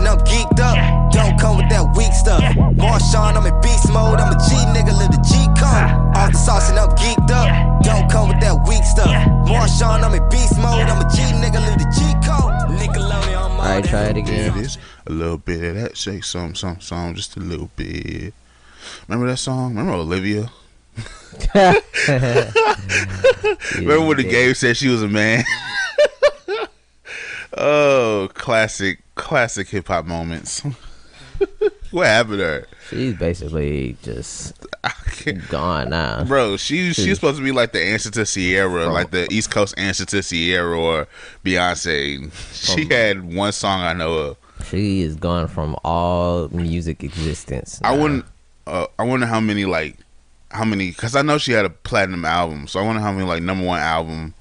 and I'm geeked up. Don't come with that weak stuff. Marshawn, I'm in beast mode. I'm a G nigga, live the G code. Off the sauce and I'm geeked up. Don't come with that weak stuff. Marshawn, I'm in beast mode. I'm a G nigga, live the G code. Nickelodeon on my. Alright, try it again. A little bit of that, shake some, just a little bit. Remember that song? Remember Olivia? Remember when the game said she was a man? Oh, classic hip hop moments. What happened to her? She's basically just gone now. Bro, she's supposed to be like the answer to Sierra, like the East Coast answer to Sierra or Beyonce. She had one song I know of. She is gone from all music existence now. I wonder how many, because I know she had a platinum album, so I wonder how many like number one album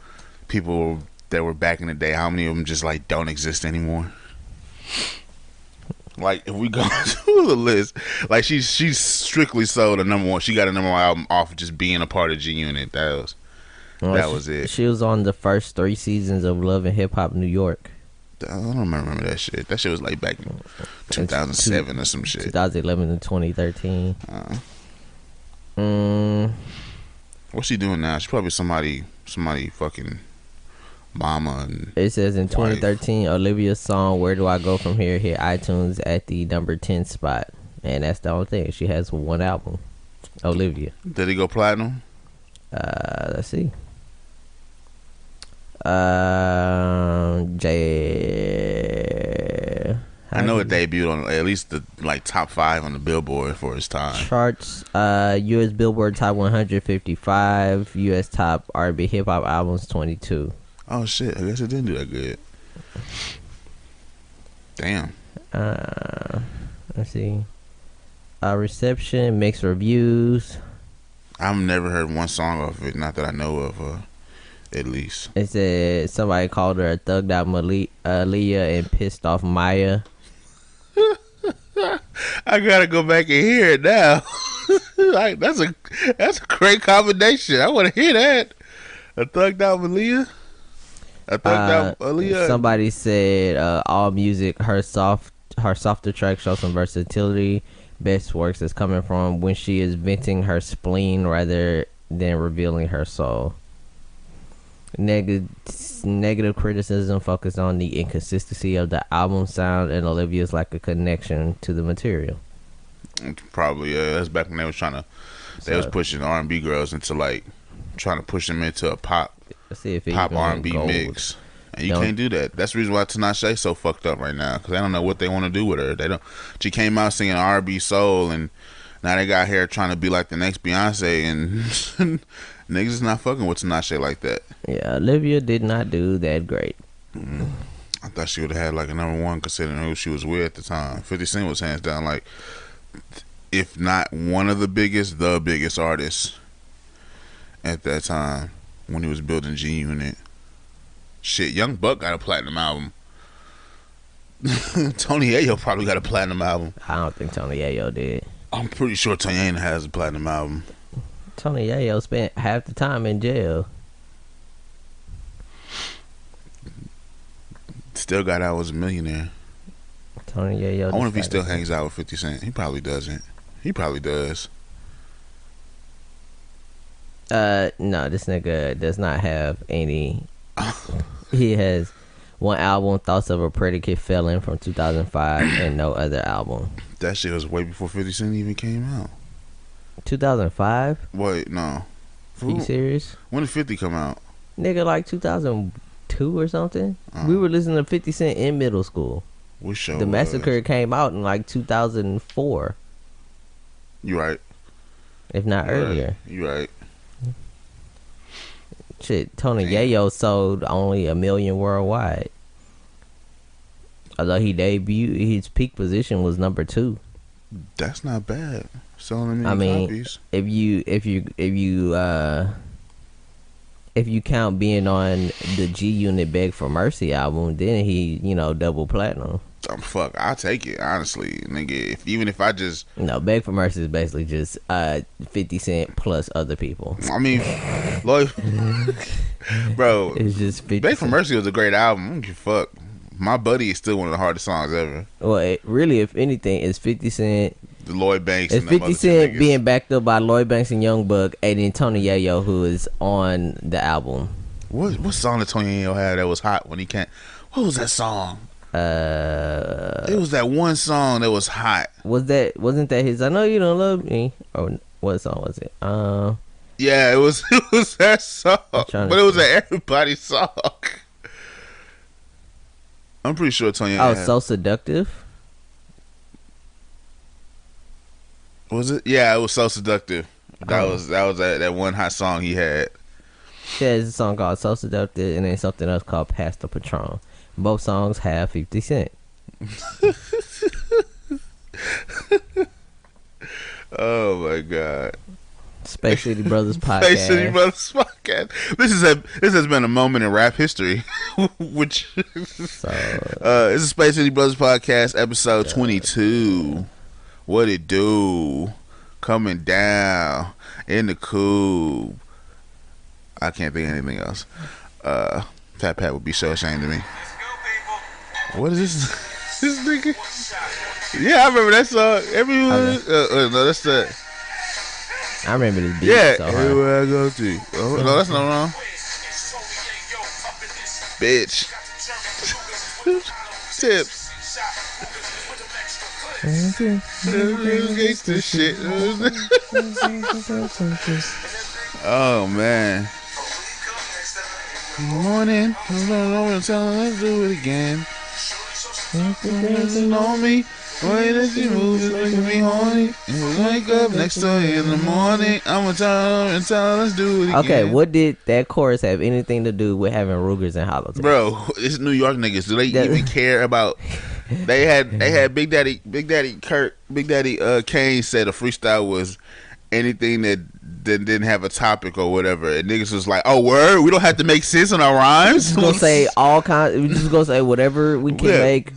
people that were back in the day, how many of them just like don't exist anymore. Like if we go through the list, like she's strictly sold a number one. She got a number one album off of just being a part of G Unit. That was it. She was on the first 3 seasons of Love and Hip Hop New York. I don't remember that shit. That shit was like back in 2007 or some shit. 2011 to 2013. What's she doing now? She's probably somebody fucking mama. And it says in 2013, Olivia's song "Where Do I Go From Here" hit iTunes at the number 10 spot, and that's the only thing. She has one album, Olivia. Did it go platinum? Let's see. I know it debuted on at least the top 5 on the Billboard for its time. Charts, U.S. Billboard Top 155, U.S. Top R&B Hip Hop Albums 22. Oh shit! I guess it didn't do that good. Damn. Let's see. Reception, mixed reviews. I've never heard one song off of it. Not that I know of. At least it said somebody called her a thugged out Aaliyah and pissed off Maya. I gotta go back and hear it now. That's a great combination. I want to hear that. A thugged out Aaliyah. A thugged out Aaliyah. Somebody said all music, her softer tracks show some versatility. Best works is coming from when she is venting her spleen rather than revealing her soul. Negative criticism focused on the inconsistency of the album sound and Olivia's lack of connection to the material. Probably, yeah. That's back when they was pushing R&B girls into trying to push them into a pop R&B mix, and you can't do that. That's the reason why Tinashe so fucked up right now, because they don't know what they want to do with her. She came out singing R&B soul, and now they got her trying to be like the next Beyonce, and niggas is not fucking with Tinashe like that. Yeah, Olivia did not do that great. I thought she would have had a number one considering who she was with at the time. 50 Cent was hands down if not one of the biggest artists at that time when he was building G Unit. Shit, Young Buck got a platinum album. Tony Ayo probably got a platinum album. I don't think Tony Ayo did. I'm pretty sure Tony Ayo has a platinum album. Tony Ayo spent half the time in jail. Still got out as a millionaire. Tony Ayo. I wonder if he still hangs out with 50 Cent. He probably doesn't. He probably does. No, this nigga does not have any. He has one album, Thoughts of a Predicate Felon, from 2005, and no other album. That shit was way before 50 Cent even came out. 2005? Wait, no. Are you serious? When did 50 come out? Nigga, 2002 or something. We were listening to 50 Cent in middle school. We sure The Massacre came out in 2004. You right. If not earlier. You right. Shit, Tony Yayo sold only 1 million worldwide. Although he debuted, his peak position was number 2. That's not bad. Selling 1 million copies. If you count being on the G Unit Beg for Mercy album, then he, double platinum. Fuck, I'll take it, honestly, nigga. Even if I just Beg for Mercy is basically just 50 Cent plus other people. I mean, Lloyd, bro, it's just 50 Beg for Mercy was a great album. I don't give a fuck. My Buddy is still one of the hardest songs ever. Well, really, if anything, it's 50 Cent. The Lloyd Banks. It's 50 Cent being backed up by Lloyd Banks and Young Buck, and then Tony Yayo, who is on the album. What song did Tony Yayo have that was hot when he came? What was that song? It was that one song that was hot. Wasn't that his I Know You Don't Love Me? Or what song was it? Yeah, it was that song. But it was an everybody song. I'm pretty sure Tony Yayo So Seductive? Was it? Yeah, it was So Seductive. That was that one hot song he had. Yeah, there's a song called So Seductive and then something else called Pass the Patron. Both songs have 50 Cent. Oh my God. Space City Brothers podcast. Space City Brothers podcast. This has been a moment in rap history. Which this is Space City Brothers podcast, episode 22. What it do? Coming down in the coupe. I can't think of anything else. Fat Pat would be so ashamed of me. What is this? This nigga? Yeah, I remember that song. No, that's that. I remember this beat. Yeah, so everywhere I go to. Oh, no, that's not wrong. Bitch. Tips. Gangsta shit. Oh man. Morning, let's do it again. On me, way that she moves is making me horny. And wake up next to her in the morning, I'ma tell her and tell her let's do it again. Okay, what did that chorus have anything to do with having Rugers and hollow tips? Bro, it's New York niggas. Do they even care about? They had Big Daddy Kane said a freestyle was anything that didn't have a topic or whatever, and niggas was like, "Oh, word, we don't have to make sense on our rhymes." Just gonna say all kinds. We just gonna say whatever we can make.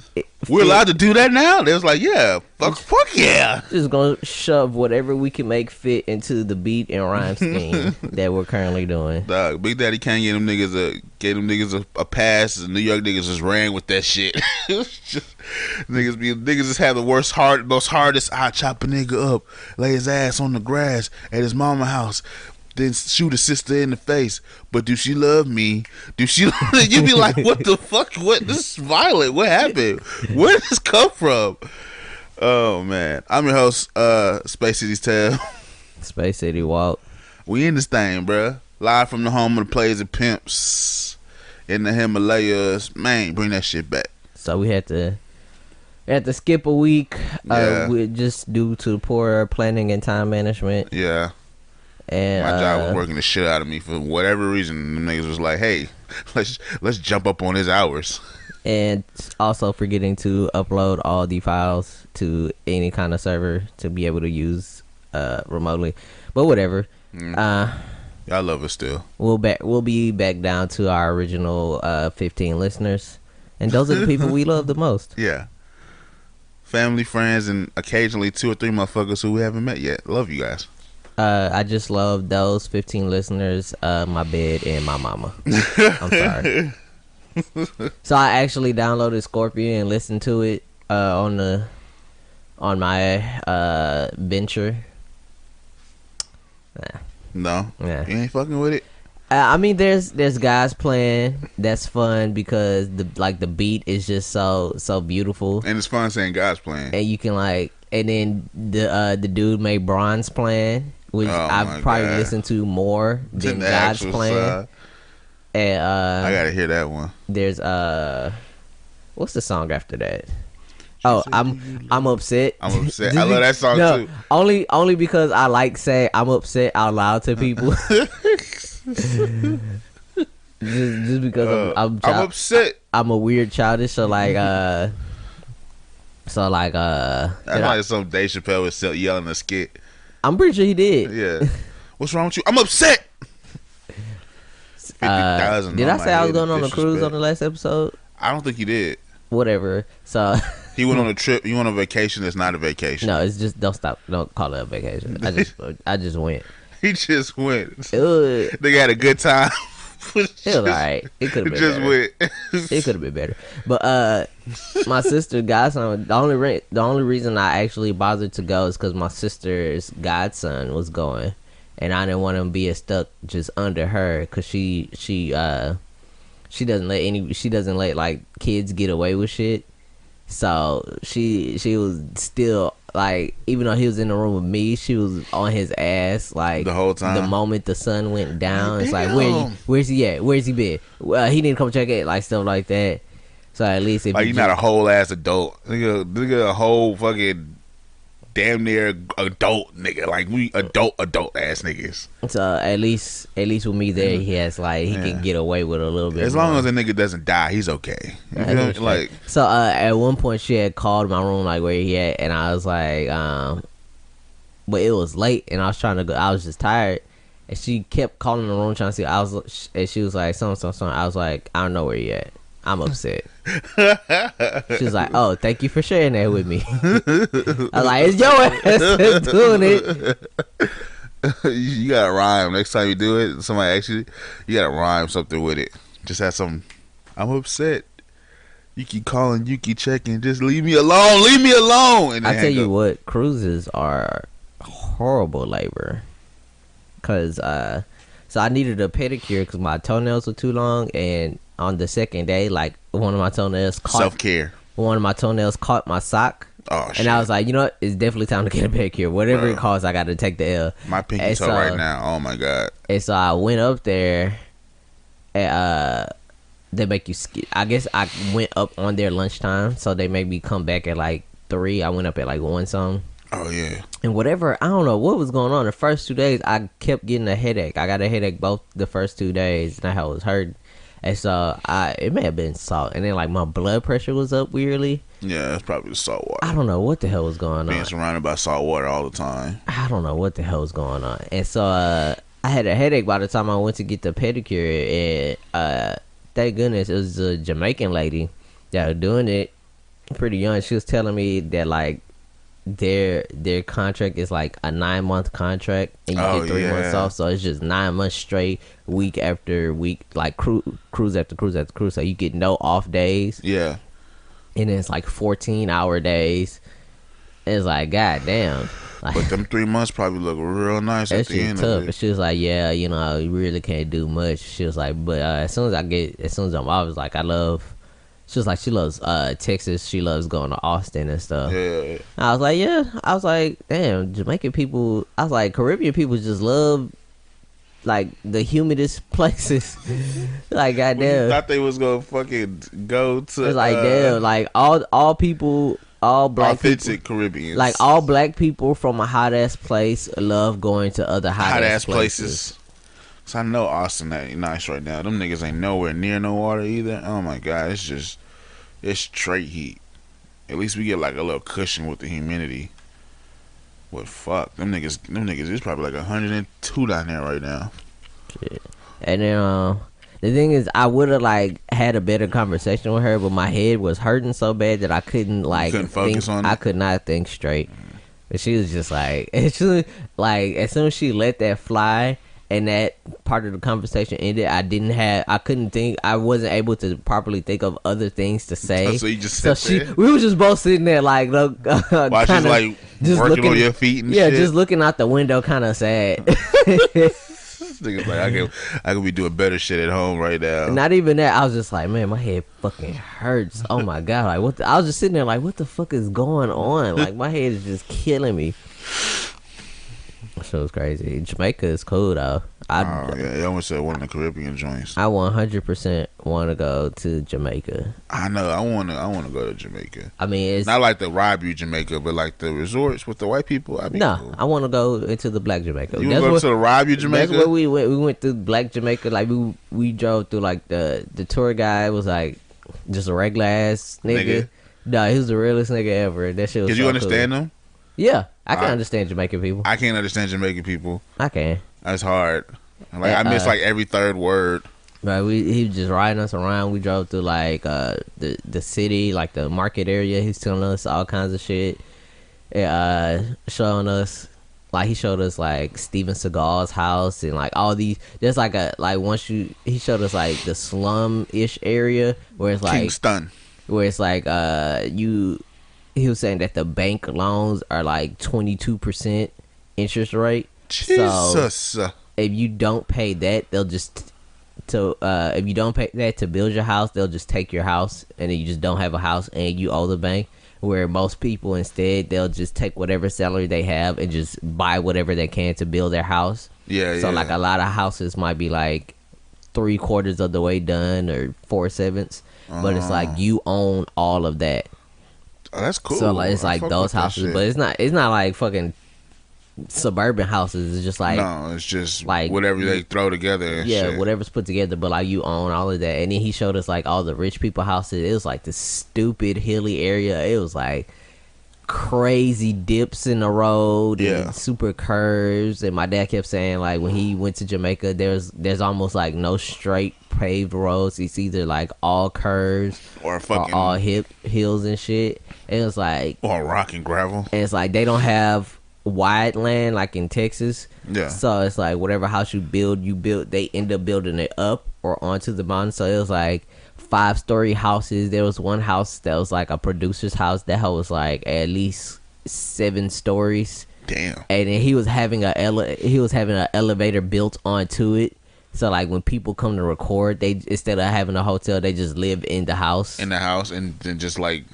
We're allowed to do that now. They was like, "Yeah, fuck yeah." Just gonna shove whatever we can make fit into the beat and rhyme scheme that we're currently doing. Dog, Big Daddy can't get them niggas a pass. The New York niggas just ran with that shit. Niggas just have the most hardest. I chop a nigga up, lay his ass on the grass at his mama house, then shoot his sister in the face. But do she love me? Do she? You be like, what the fuck? What? This is violent. What happened? Where did this come from? Oh man, I'm your host, Space City's Tale. Space City Walt. We in this thing, bruh. Live from the home of the Players and Pimps in the Himalayas. Man, bring that shit back. So we had to skip a week, just due to poor planning and time management. Yeah. And my job was working the shit out of me for whatever reason. The niggas was like, "Hey, let's jump up on his hours." And also forgetting to upload all the files to any kind of server to be able to use remotely. But whatever. Y'all love us still. We'll be back down to our original 15 listeners, and those are the people we love the most. Yeah. Family, friends, and occasionally 2 or 3 motherfuckers who we haven't met yet. Love you guys. I just love those 15 listeners, my bed, and my mama. I'm sorry. So I actually downloaded Scorpion and listened to it on my venture. No, you ain't fucking with it. I mean, there's guys playing. That's fun because the beat is just so beautiful, and it's fun saying guys playing. And you can and then the dude made Bronze playing, which I've probably listened to more than guys playing. And I gotta hear that one. There's what's the song after that? Oh, I'm upset. I'm upset. I love that song too. Only because I like saying I'm upset out loud to people. just because I'm upset. I'm a weird childish, so that's like some Dave Chappelle was yelling a skit. I'm pretty sure he did. Yeah. What's wrong with you? I'm upset. 50,000. Did I say I was going on a cruise on the last episode? I don't think you did. Whatever. So he went on a trip. You went on a vacation. That's not a vacation. No, it's just don't call it a vacation. I just went. He just went. They had a good time. It was alright. It could have been just better. It could have been better. But my sister godson. The only reason I actually bothered to go is because my sister's godson was going, and I didn't want him being stuck just under her because she doesn't let like kids get away with shit. So she was still like, even though he was in the room with me, she was on his ass like the whole time. The moment the sun went down, it's like, where's he at? Where's he been? He didn't come check it, like stuff like that. So at least if like, you're not a whole ass adult, nigga, a whole fucking damn near adult nigga, like we adult ass niggas. So at least with me there, he has like he can get away with a little bit. As long as a nigga doesn't die, he's okay. You know? Like, so at one point she had called my room like, where he at, and I was like, but it was late and I was trying to go. I was just tired, and she kept calling the room trying to see. And she was like, something. I was like, I don't know where he at. I'm upset. She was like, oh, thank you for sharing that with me. I was like, it's your ass doing it. You gotta rhyme next time you do it. Somebody asks you gotta rhyme something with it. Just have some, I'm upset. You keep calling, you keep checking. Just leave me alone. And I tell you what, cruises are horrible labor. Cause so I needed a pedicure because my toenails were too long, and on the second day, like one of my toenails caught self-care. One of my toenails caught my sock. Oh shit. And I was like, you know what? It's definitely time to get a pedicure. Whatever it costs, I got to take the L. My pinky toe right now. Oh my god. And so I went up there, and they make you. I guess I went up on their lunchtime, so they made me come back at like 3. I went up at like 1 something. Oh yeah. And whatever, I don't know what was going on. The first 2 days, I kept getting a headache. I got a headache both the first 2 days, and I was hurting. And so it may have been salt, and then like my blood pressure was up weirdly. Yeah, that's probably the salt water. I don't know what the hell was going on. Being surrounded by salt water all the time. I don't know what the hell was going on. And so I had a headache by the time I went to get the pedicure, and thank goodness it was a Jamaican lady that was doing it. Pretty young. She was telling me that like their contract is like a 9-month contract, and you get 3 months off, so it's just 9 months straight, week after week, like cruise after cruise after cruise, so you get no off days. Yeah. And then it's like 14-hour days. It's like, god damn. Like, but them 3 months probably look real nice at the end tough. of it. She was like, yeah, you know, you really can't do much. She was like, but as soon as I'm off, was like, she was like, she loves Texas. She loves going to Austin and stuff. Yeah. I was like, yeah. I was like, damn, Jamaican people. I was like, Caribbean people just love like the humidest places. Like, goddamn. Thought they was gonna fucking go to. It's like, damn, like all people, all black authentic people, Caribbeans. like all black people from a hot ass place love going to other hot ass places. So I know Austin ain't nice right now. Them niggas ain't nowhere near no water either. Oh my god, it's straight heat. At least we get like a little cushion with the humidity. What fuck? Them niggas it's probably like 102 down there right now. Shit. And then the thing is, I would have like had a better conversation with her, but my head was hurting so bad that I couldn't focus on it? I could not think straight. But she was just like, actually, like as soon as she let that fly and that part of the conversation ended, I couldn't think. I wasn't able to properly think of other things to say. So you just there? We were just both sitting there like, look, while she's like just working on your feet and shit. Yeah, just looking out the window, kind of sad. Niggas like, I could be doing better shit at home right now. Not even that. I was just like, man, my head fucking hurts. Oh my god, like I was just sitting there like, what the fuck is going on? Like my head is just killing me. So it's crazy. Jamaica is cool though. Yeah, I almost said one of the Caribbean joints. I 100% want to go to Jamaica. I know. I want to go to Jamaica. I mean, it's not like the rob you Jamaica, but like the resorts with the white people. Cool. I want to go into the black Jamaica. You want to go to the rob you Jamaica? That's where we went. We went to black Jamaica. Like we drove through. Like the tour guide was like just a regular ass nigga. No, he was the realest nigga ever. That shit was. Did you understand cool. them? Yeah, I can understand Jamaican people. I can't understand Jamaican people. I can. That's hard. Like I miss like every third word. Right, he was just riding us around. We drove through like the city, like the market area. He's telling us all kinds of shit, showing us like he showed us like Steven Seagal's house and like all these. There's like a like once you he showed us like the slum ish area where it's like Kingston, where it's like he was saying that the bank loans are like 22% interest rate. Jesus. So if you don't pay that, they'll just if you don't pay that to build your house, they'll just take your house and then you just don't have a house and you owe the bank. Where most people instead they'll just take whatever salary they have and just buy whatever they can to build their house. Yeah. So like a lot of houses might be like 3/4 of the way done or 4/7, but it's like you own all of that. Oh, that's cool. So like it's like those houses, but it's not like fucking suburban houses. It's just like no, it's just like whatever they throw together. And shit. Whatever's put together. But like you own all of that. And then he showed us like all the rich people houses. It was like this stupid hilly area. It was like crazy dips in the road and super curves. And my dad kept saying like when he went to Jamaica, there's almost like no straight paved roads. It's either like all curves or fucking all hills and shit. And it was like or rock and gravel. And it's like they don't have wide land like in Texas. Yeah. So it's like whatever house you build, they end up building it up or onto the mountain. So it was like 5-story houses. There was one house that was like a producer's house. That house was like at least 7 stories. Damn. And then he was having an elevator built onto it. So like when people come to record, they instead of having a hotel, they just live in the house. And then just like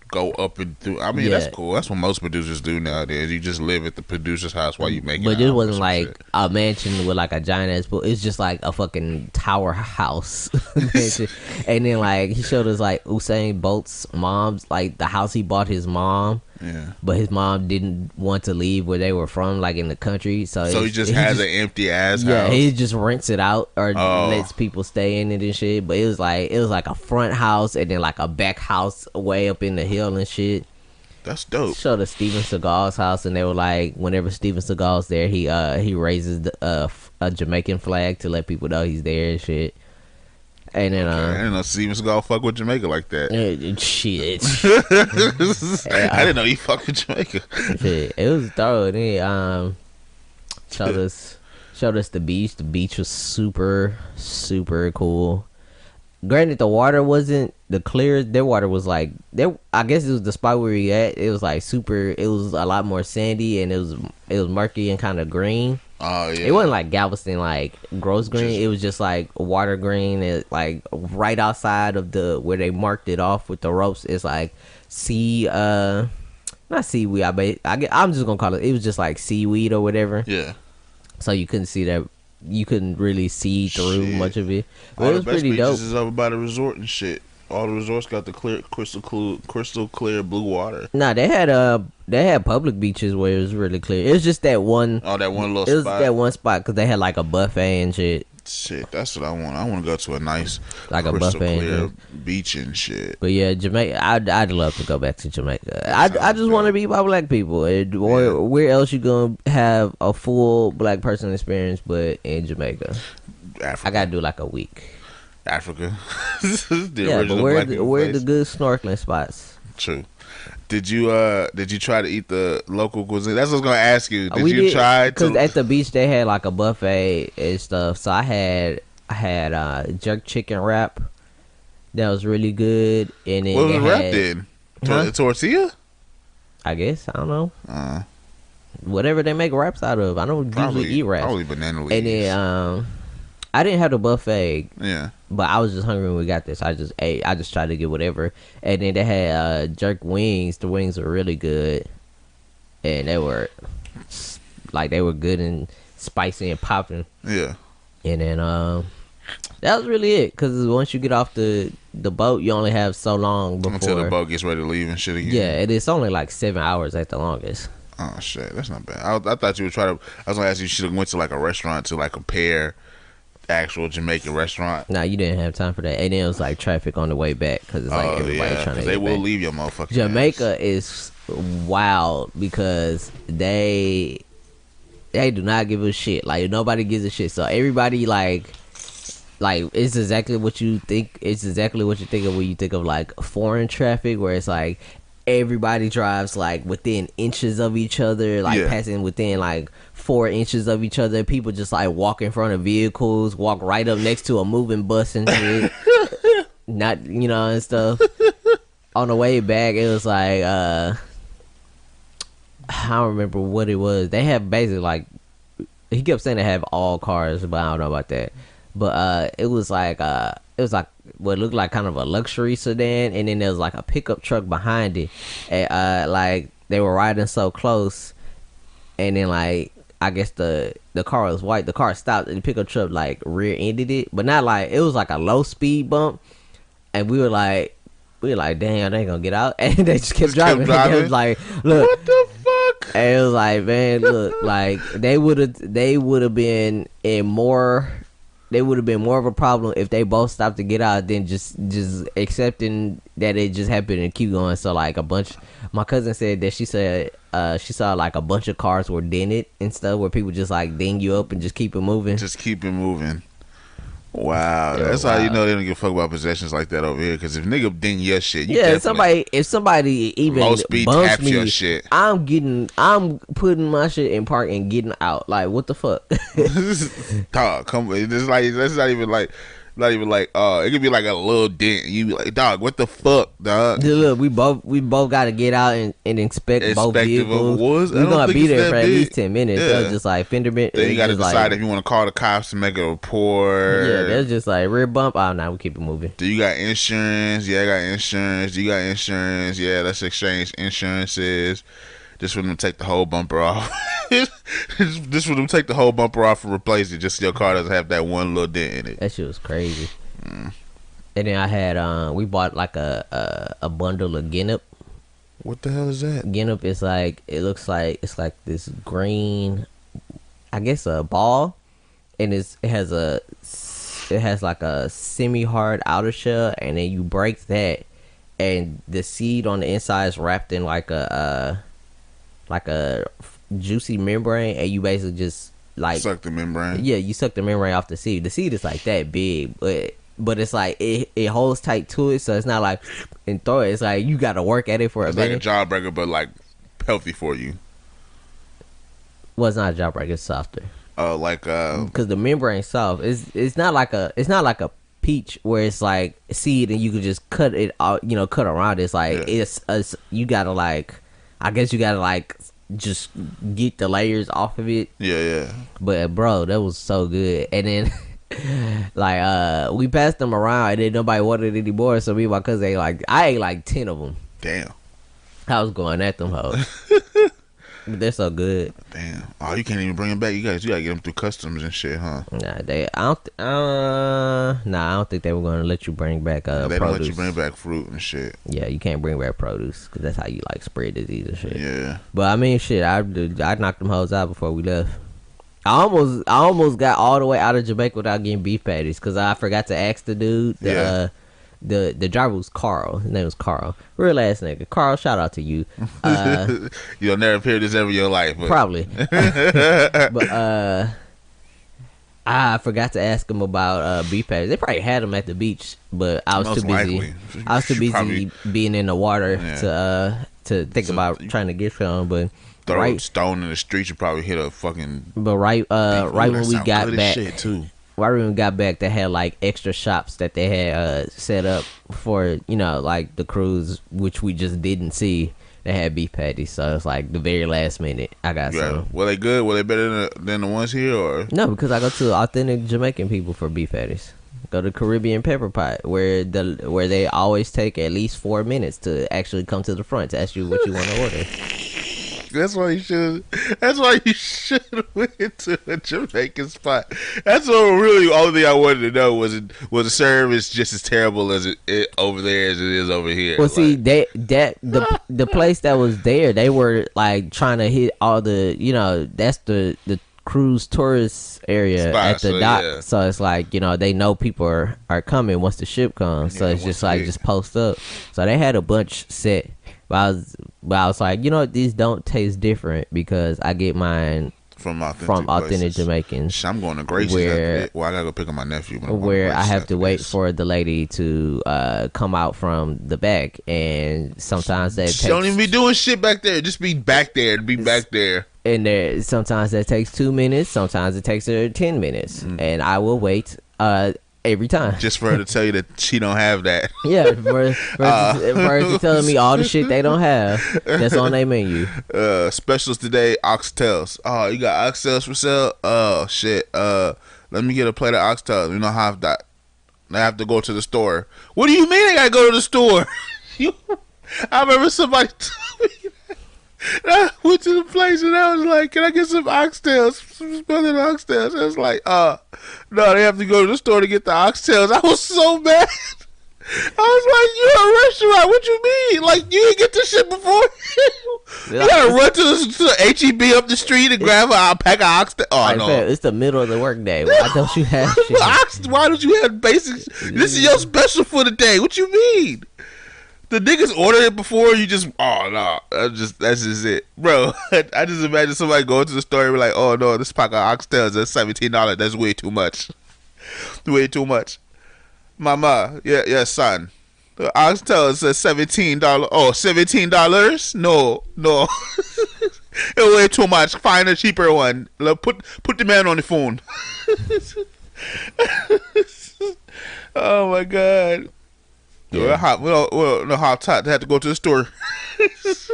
go up and through. I mean, that's cool. That's what most producers do nowadays. You just live at the producer's house while you make it. But this wasn't like a mansion with like a giant ass pool. It's just like a fucking tower house. And then like he showed us like Usain Bolt's mom's, like the house he bought his mom. Yeah. But his mom didn't want to leave where they were from, like in the country. So he just has an empty ass house. Yeah, he just rents it out or lets people stay in it and shit. But it was like a front house and then like a back house way up in the hill and shit. That's dope. Showed us Steven Seagal's house and they were like, whenever Steven Seagal's there, he raises a Jamaican flag to let people know he's there and shit. And then I didn't know Steven Seagal fuck with Jamaica like that. Shit. I didn't know he fuck with Jamaica. Shit, it was thorough. Then showed us the beach. The beach was super, super cool. Granted, the water wasn't the clearest. Their water was like I guess it was the spot where we at. It was like super. It was a lot more sandy and it was murky and kind of green. Oh yeah. It wasn't like Galveston, like gross green. It was just like water green. It like right outside of where they marked it off with the ropes. It's like not seaweed. I'm just gonna call it. It was just like seaweed or whatever. Yeah. So you couldn't see that. You couldn't really see through much of it. But all it was the best pretty dope. Is over by the resort and shit. All the resorts got the crystal clear blue water. Nah, they had public beaches where it was really clear. It was just that one. Oh, that one little spot. It was that one spot because they had like a buffet and shit. Shit, that's what I want. I want to go to a nice like a crystal buffet clear beach and shit. But yeah, Jamaica. I'd love to go back to Jamaica. I just want to be by black people. Where else you gonna have a full black person experience but in Jamaica? Africa. I gotta do like a week. Africa. But where the good snorkeling spots? True. Did you try to eat the local cuisine? That's what I was gonna ask you. Did you try? Because at the beach they had like a buffet and stuff. So I had jerk chicken wrap that was really good. And then what was the wrap then? Tortilla? I guess I don't know. Whatever they make wraps out of. I don't usually eat wraps. Probably banana leaves. And then I didn't have the buffet. Yeah. But I was just hungry when we got this. I just ate. I just tried to get whatever. And then they had jerk wings. The wings were really good. And they were good and spicy and popping. Yeah. And then that was really it. Because once you get off the boat, you only have so long before. Until the boat gets ready to leave and shit again. Yeah, and it's only like 7 hours at the longest. Oh, shit. That's not bad. I thought you would try to. I was going to ask you should have went to like a restaurant to like compare actual Jamaican restaurant. Nah, you didn't have time for that. And then it was like traffic on the way back because it's like everybody trying to. They will leave your motherfucking. Jamaica is wild because they do not give a shit. Like nobody gives a shit. So everybody like it's exactly what you think. It's exactly what you think of when you think of like foreign traffic, where it's like everybody drives like within inches of each other, like passing within like 4 inches of each other. People just like walk in front of vehicles, walk right up next to a moving bus and shit. Not, you know, and stuff. On the way back, it was like I don't remember what it was. They have basically like, he kept saying they have all cars, but I don't know about that. But it was like what looked like kind of a luxury sedan, and then there was like a pickup truck behind it, and like they were riding so close, and then like I guess the car was white. The car stopped, and the pickup truck like rear-ended it, but not like, it was like a low speed bump, and we were like, damn, they ain't gonna get out, and they just kept driving. And it was like, look, what the fuck? And it was like, man, look, like they would have been more of a problem if they both stopped to get out than just accepting that it just happened and keep going. So like my cousin said that she saw like a bunch of cars were dented and stuff, where people just like ding you up and just keep it moving. Just keep it moving. Wow, that's how you know they don't give a fuck about possessions like that over here. Because if nigga ding your shit, if somebody even low speed bumps me, your shit, I'm putting my shit in park and getting out. Like, what the fuck? Dog, come on. It's like, that's not even like it could be like a little dent. You be like, dog, what the fuck, dog? Look, we both got to get out and inspect both vehicles. We're gonna be there for at least 10 minutes. That was just like fender bend. Then you got to decide if you want to call the cops to make a report. Yeah, that's just like rear bump. Oh, no, we keep it moving. Do you got insurance? Yeah, I got insurance. Do you got insurance? Yeah, let's exchange insurances. Just for them to take the whole bumper off. Just for them to take the whole bumper off and replace it, just so your car doesn't have that one little dent in it. That shit was crazy. And then I had we bought like a bundle of Guinnep. What the hell is that? Guinnep is like, it looks like it's like this green, I guess a ball, and it has like a semi-hard outer shell, and then you break that, and the seed on the inside is wrapped in like a juicy membrane, and you basically just like suck the membrane. Yeah, you suck the membrane off the seed. The seed is like that big, but it's like it holds tight to it, so it's not like and throw it. It's like you got to work at it for a minute. It's like a jawbreaker, but like healthy for you. Well, it's not a jawbreaker. It's softer. Because the membrane soft. It's not like a peach where it's like seed and you can just cut it out. You know, cut around. It's like it's you gotta like. I guess you gotta like just get the layers off of it. Yeah. But bro, that was so good. And then like we passed them around and then nobody wanted it anymore. So me and my cousin I ate like 10 of them. Damn. I was going at them hoes. They're so good. Damn. Oh, you can't even bring them back. You gotta get them through customs and shit, huh? Nah, I don't think they were gonna let you bring back they produce. Don't let you bring back fruit and shit. Yeah, you can't bring back produce because that's how you like spread disease and shit. Yeah. But I mean, shit, I knocked them hoes out before we left. I almost got all the way out of Jamaica without getting beef patties because I forgot to ask the dude. The driver was Carl. His name was Carl. Real ass nigga. Carl, shout out to you. You'll never hear this ever in your life. But. Probably. But I forgot to ask him about beef patties. They probably had them at the beach, but I was too busy. Likely. I was too busy being in the water to think about trying to get some. But throw a stone in the street, you probably hit a fucking. But right when we got back. Shit too. Right when we got back, they had like extra shops that they had set up for, you know, like the cruise, which we just didn't see. They had beef patties, so it's like the very last minute I got some. Were they good? Were they better than the ones here, or no? Because I go to authentic Jamaican people for beef patties. Go to Caribbean Pepper Pot, where they always take at least 4 minutes to actually come to the front to ask you what you want to order. That's why you should have went to a Jamaican spot. That's what really only thing I wanted to know was the service just as terrible as it over there as it is over here. Well, see, the place that was there, they were like trying to hit all the, you know, that's the cruise tourist area at the dock. Yeah. So it's like, you know, they know people are coming once the ship comes. So it's just like just post up. So they had a bunch set. But I was like, you know what, these don't taste different because I get mine from authentic Jamaicans. I'm going to Grace's after that. Well, I gotta go pick up my nephew. Where I have to wait for the lady to come out from the back, and sometimes that she don't even be doing shit back there. Just be back there. And there sometimes that takes 2 minutes. Sometimes it takes her 10 minutes, and I will wait every time. Just for her to tell you that she don't have that. Yeah, for her to telling me all the shit they don't have that's on their menu. Specials today, oxtails. Oh, you got oxtails for sale? Oh, shit. Let me get a plate of oxtails. You know how that. I have to go to the store. What do you mean I gotta go to the store? I remember somebody told me that. I went to the place and I was like, can I get some oxtails? Some spelling oxtails. I was like, no, they have to go to the store to get the oxtails. I was so mad. I was like, you're a restaurant. What you mean? Like, you didn't get this shit before? You gotta run to the H-E-B up the street and grab a pack of oxtails. Oh, no. It's the middle of the workday. Why don't you have shit? Why don't you have basics? This is your special for the day. What you mean? The niggas ordered it before you just, oh, no. That's just it. Bro, I just imagine somebody going to the store and be like, oh, no, this pack of oxtails is $17. That's way too much. Way too much. Mama, yeah, son. The oxtail says $17. Oh, $17? No. It's way too much. Find a cheaper one. Put the man on the phone. Oh my God. Yeah. Well, how tight. They had to go to the store.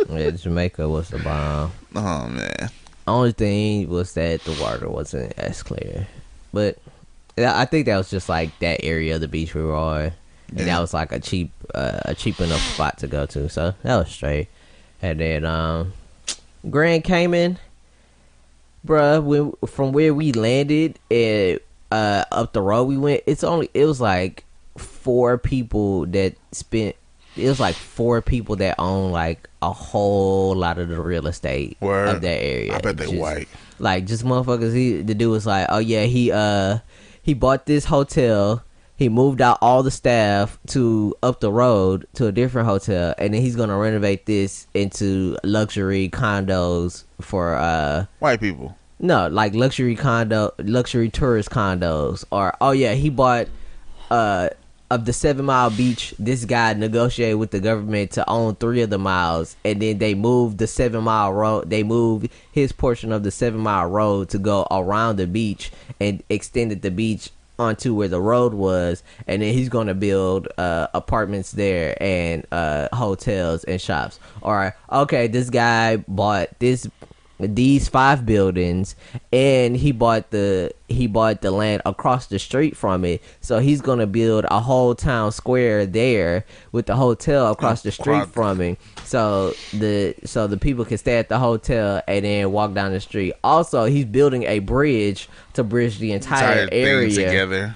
Yeah, Jamaica was the bomb. Oh man. Only thing was that the water wasn't as clear, but I think that was just like that area of the beach we were on, and that was like a cheap enough spot to go to. So that was straight. And then Grand Cayman, bruh, from where we landed and up the road we went, it was like four people that own like a whole lot of the real estate of that area. I bet they white. Like just motherfuckers. The dude was like, oh yeah, he bought this hotel. He moved out all the staff to up the road to a different hotel, and then he's gonna renovate this into luxury condos for white people. No, like luxury tourist condos. Or oh yeah, he bought of the 7 Mile beach. This guy negotiated with the government to own 3 of the miles, and then they moved the 7 Mile road. They moved his portion of the 7 Mile road to go around the beach and extended the beach onto where the road was, and then he's gonna build apartments there and hotels and shops. Or okay, this guy bought these 5 buildings, and he bought the land across the street from it, so he's gonna build a whole town square there with the hotel across the street from it, so the people can stay at the hotel and then walk down the street. Also, he's building a bridge to bridge the entire area together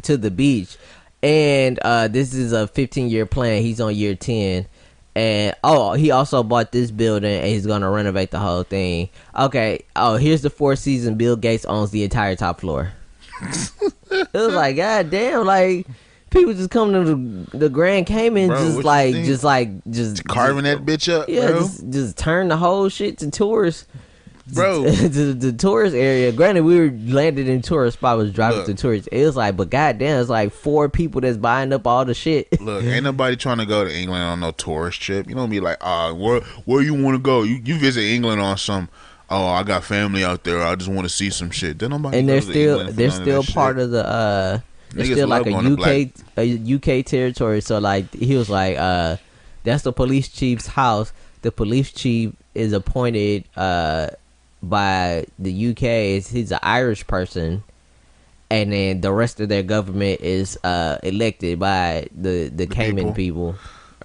to the beach, and this is a 15-year plan. He's on year 10. And he also bought this building, and he's gonna renovate the whole thing. Okay. Oh, here's the 4 Seasons. Bill Gates owns the entire top floor. It was like, god damn, like people just come to the Grand Cayman, bro, just carving that bitch up. Yeah, bro. Just turn the whole shit to tourists. Bro, the tourist area. Granted, we were landed in tourist spot, was driving to tourists. It was like, but goddamn, it's like 4 people that's buying up all the shit. Look, ain't nobody trying to go to England on no tourist trip. You don't be like, where you want to go? You visit England on some. Oh, I got family out there. I just want to see some shit. Then nobody. And they're still part of the. It's still like a UK territory. So like he was like, that's the police chief's house. The police chief is appointed by the UK. He's an Irish person, and then the rest of their government is elected by the Cayman people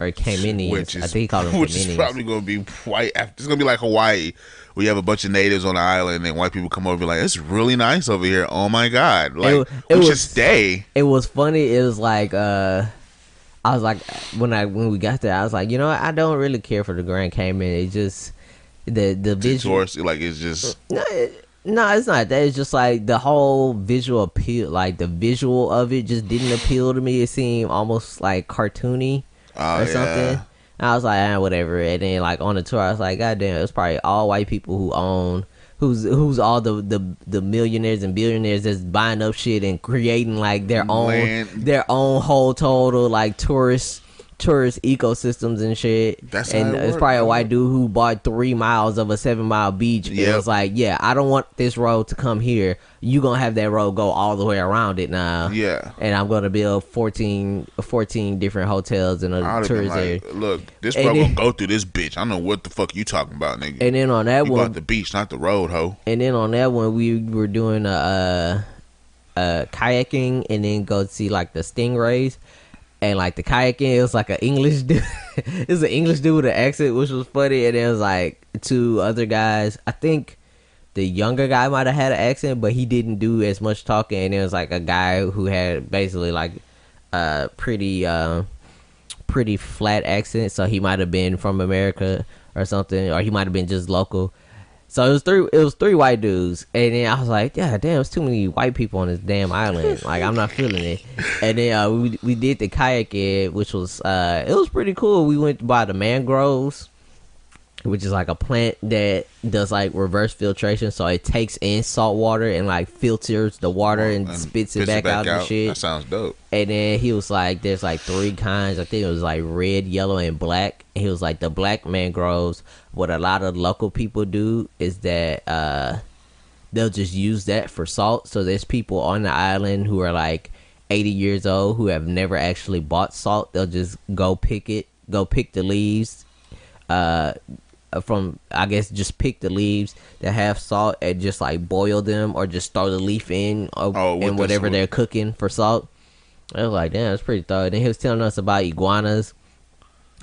or Caymanians. I think he called them which Caymanians. Is probably gonna be white. It's gonna be like Hawaii, where you have a bunch of natives on the island, and white people come over and be like, "It's really nice over here. Oh my god, like we should stay." It was funny. It was like I was like when we got there, I was like, you know what? I don't really care for the Grand Cayman. It just the visual, like it's just no, it's not that. It's just like the whole visual appeal, like the visual of it just didn't appeal to me. It seemed almost like cartoony or something. And I was like, whatever. And then like on the tour, I was like, god damn, it's probably all white people who own who's all the millionaires and billionaires that's buying up shit and creating like their own whole total like tourist ecosystems and shit. It's probably a white dude who bought 3 miles of a 7-mile beach. Yep. It was like, yeah, I don't want this road to come here. You gonna have that road go all the way around it now. Yeah. And I'm gonna build 14 different hotels in a tourist area. Look, this road gonna go through this bitch. I don't know what the fuck you talking about, nigga. And then on that you one, bought the beach, not the road, ho. And then on that one, we were doing kayaking, and then go see like the stingrays. And like the kayaking, it was like an English dude. It was an English dude with an accent, which was funny. And it was like 2 other guys. I think the younger guy might have had an accent, but he didn't do as much talking. And it was like a guy who had basically like a pretty flat accent. So he might have been from America or something, or he might have been just local. So it was 3 white dudes, and then I was like, yeah, damn, it's too many white people on this damn island. Like, I'm not feeling it. And then we did the kayaking, which was it was pretty cool. We went by the mangroves, which is like a plant that does like reverse filtration, so it takes in salt water and like filters the water and spits it back out and shit. That sounds dope. And then he was like, there's like 3 kinds. I think it was like red, yellow, and black. And he was like, the black mangroves, what a lot of local people do is that they'll just use that for salt. So there's people on the island who are like 80 years old who have never actually bought salt. They'll just go pick the leaves from, I guess, just pick the leaves that have salt and just like boil them, or just throw the leaf in in whatever they're cooking for salt. I was like, damn, that's pretty thorough. Then he was telling us about iguanas,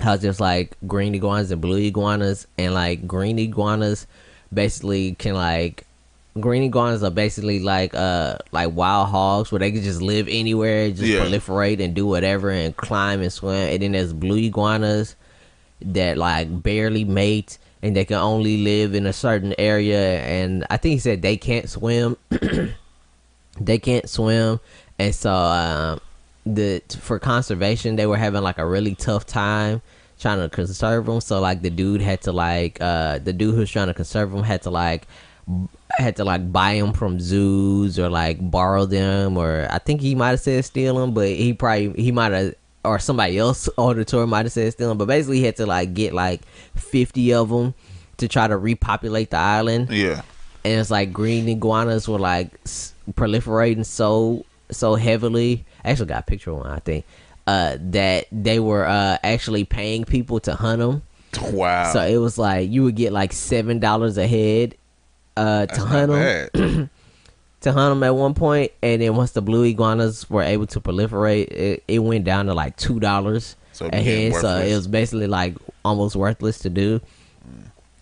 how there's like green iguanas and blue iguanas, and like green iguanas basically can like, green iguanas are basically like wild hogs where they can just live anywhere, just proliferate and do whatever and climb and swim. And then there's blue iguanas that like barely mate, and they can only live in a certain area. And I think he said they can't swim. They can't swim, and so for conservation, they were having like a really tough time trying to conserve them. So like the dude had to like the dude who was trying to conserve them had to buy them from zoos, or like borrow them, or I think he might have said steal them, but he might have, or somebody else on the tour might have said steal them. But basically he had to like get like 50 of them to try to repopulate the island. Yeah. And it's like green iguanas were like proliferating so heavily. I actually got a picture of one, I think, that they were actually paying people to hunt them. Wow. So it was like you would get like $7 a head to hunt them. To hunt them at one point, and then once the blue iguanas were able to proliferate, it went down to like $2 a head. So it was basically like almost worthless to do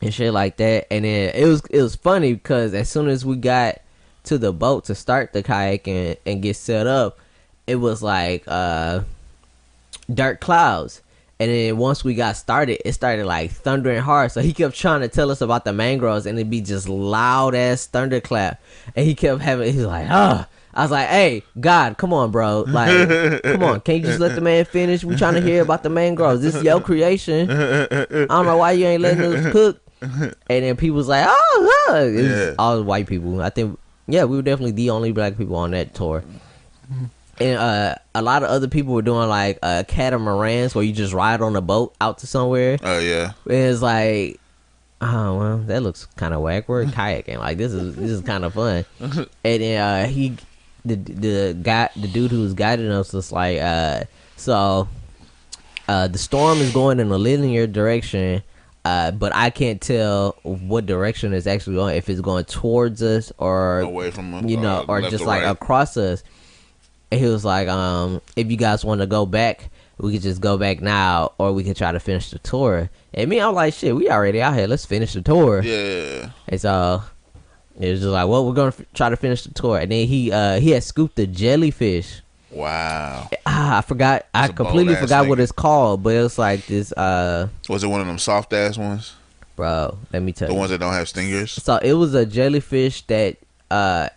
and shit like that. And then it was funny because as soon as we got to the boat to start the kayak and get set up, it was like dark clouds. And then once we got started, it started like thundering hard. So he kept trying to tell us about the mangroves, and it'd be just loud ass thunderclap. And he kept he's like, oh. I was like, hey, God, come on, bro. Like, come on. Can't you just let the man finish? We trying to hear about the mangroves. This is your creation. I don't know why you ain't letting us cook. And then people was like, oh, it was all white people. I think, we were definitely the only black people on that tour. And a lot of other people were doing like catamarans, where you just ride on a boat out to somewhere. Oh yeah. And it's like, oh well, that looks kind of whack. We're kayaking. Like this is kind of fun. And then the dude who was guiding us was like, so the storm is going in a linear direction, but I can't tell what direction it's actually going. If it's going towards us or away from us, or just like across us. And he was like, if you guys want to go back, we could just go back now, or we could try to finish the tour. And me, I'm like, shit, we already out here. Let's finish the tour. Yeah. And so it was just like, well, we're going to try to finish the tour. And then he had scooped a jellyfish. Wow. I forgot. I completely forgot what it's called, but it was like this. Was it one of them soft ass ones? Bro, let me tell you. The ones that don't have stingers? So it was a jellyfish that,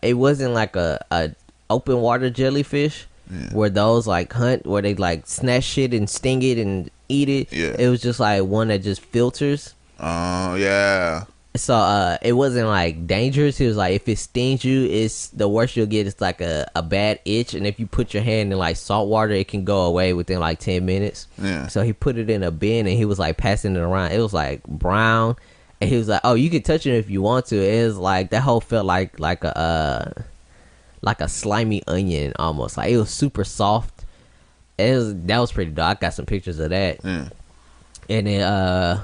it wasn't like a open water jellyfish where those like hunt, where they like snatch shit and sting it and eat it. Yeah. It was just like one that just filters. Oh yeah. So it wasn't like dangerous. He was like, if it stings you, it's the worst you'll get is like a bad itch, and if you put your hand in like salt water, it can go away within like 10 minutes. Yeah. So he put it in a bin and he was like passing it around. It was like brown, and he was like, "Oh, you can touch it if you want to." It was like that whole felt like a slimy onion almost. Like it was super soft. That was pretty dope. I got some pictures of that. Yeah. And then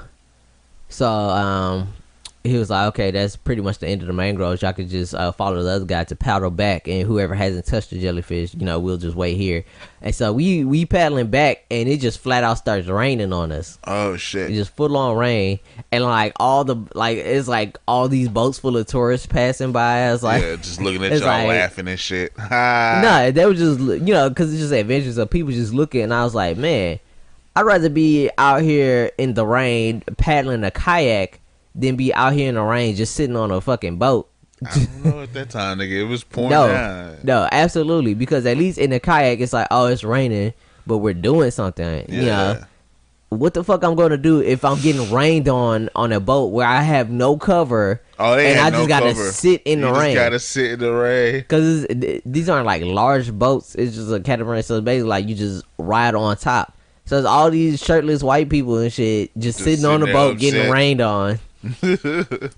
he was like, okay, that's pretty much the end of the mangroves. Y'all could just follow the other guy to paddle back, and whoever hasn't touched the jellyfish, we'll just wait here. And so we paddling back, and it just flat out starts raining on us. Oh shit! It just full on rain, and like it's like all these boats full of tourists passing by us, like just looking at y'all laughing and shit. No, they were just because it's just adventures of people just looking, and I was like, man, I'd rather be out here in the rain paddling a kayak than be out here in the rain just sitting on a fucking boat. I don't know at that time, nigga. It was pouring down. No, absolutely. Because at least in the kayak, it's like, oh, it's raining, but we're doing something. Yeah. What the fuck I'm going to do if I'm getting rained on a boat where I have no cover and I just got to sit in the rain? You just got to sit in the rain. Because these aren't like large boats. It's just a catamaran. So basically like you just ride on top. So it's all these shirtless white people and shit just sitting on the boat upset. getting rained on. I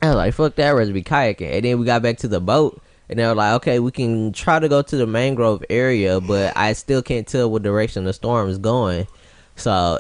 was like, fuck that, I'd rather be kayaking. And then we got back to the boat, and they were like, okay, we can try to go to the mangrove area, but I still can't tell what direction the storm is going. So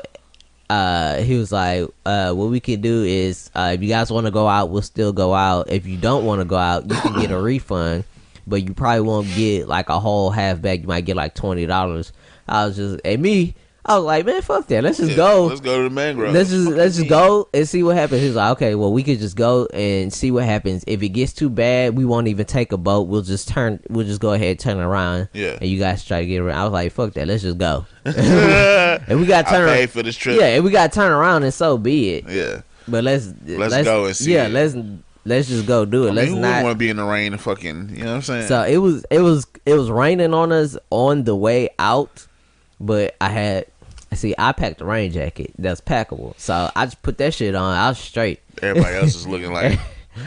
he was like, what we can do is if you guys want to go out, we'll still go out. If you don't want to go out, you can get a refund, but you probably won't get like a whole half bag. You might get like $20. I was like, man, fuck that. Let's just go. Let's go to the mangrove. Let's just go and see what happens. He's like, okay, well, we could just go and see what happens. If it gets too bad, we won't even take a boat. We'll just go ahead and turn around. Yeah. And you guys try to get around. I was like, fuck that. Let's just go. And we got to turn around. I paid for this trip. Yeah, and we got to turn around, and so be it. Yeah. But let's go and see. Yeah, let's just go do it. Who wouldn't want to be in the rain and fucking, you know what I'm saying? So it was raining on us on the way out, but I packed a rain jacket that's packable, so I just put that shit on. I was straight. Everybody else is looking like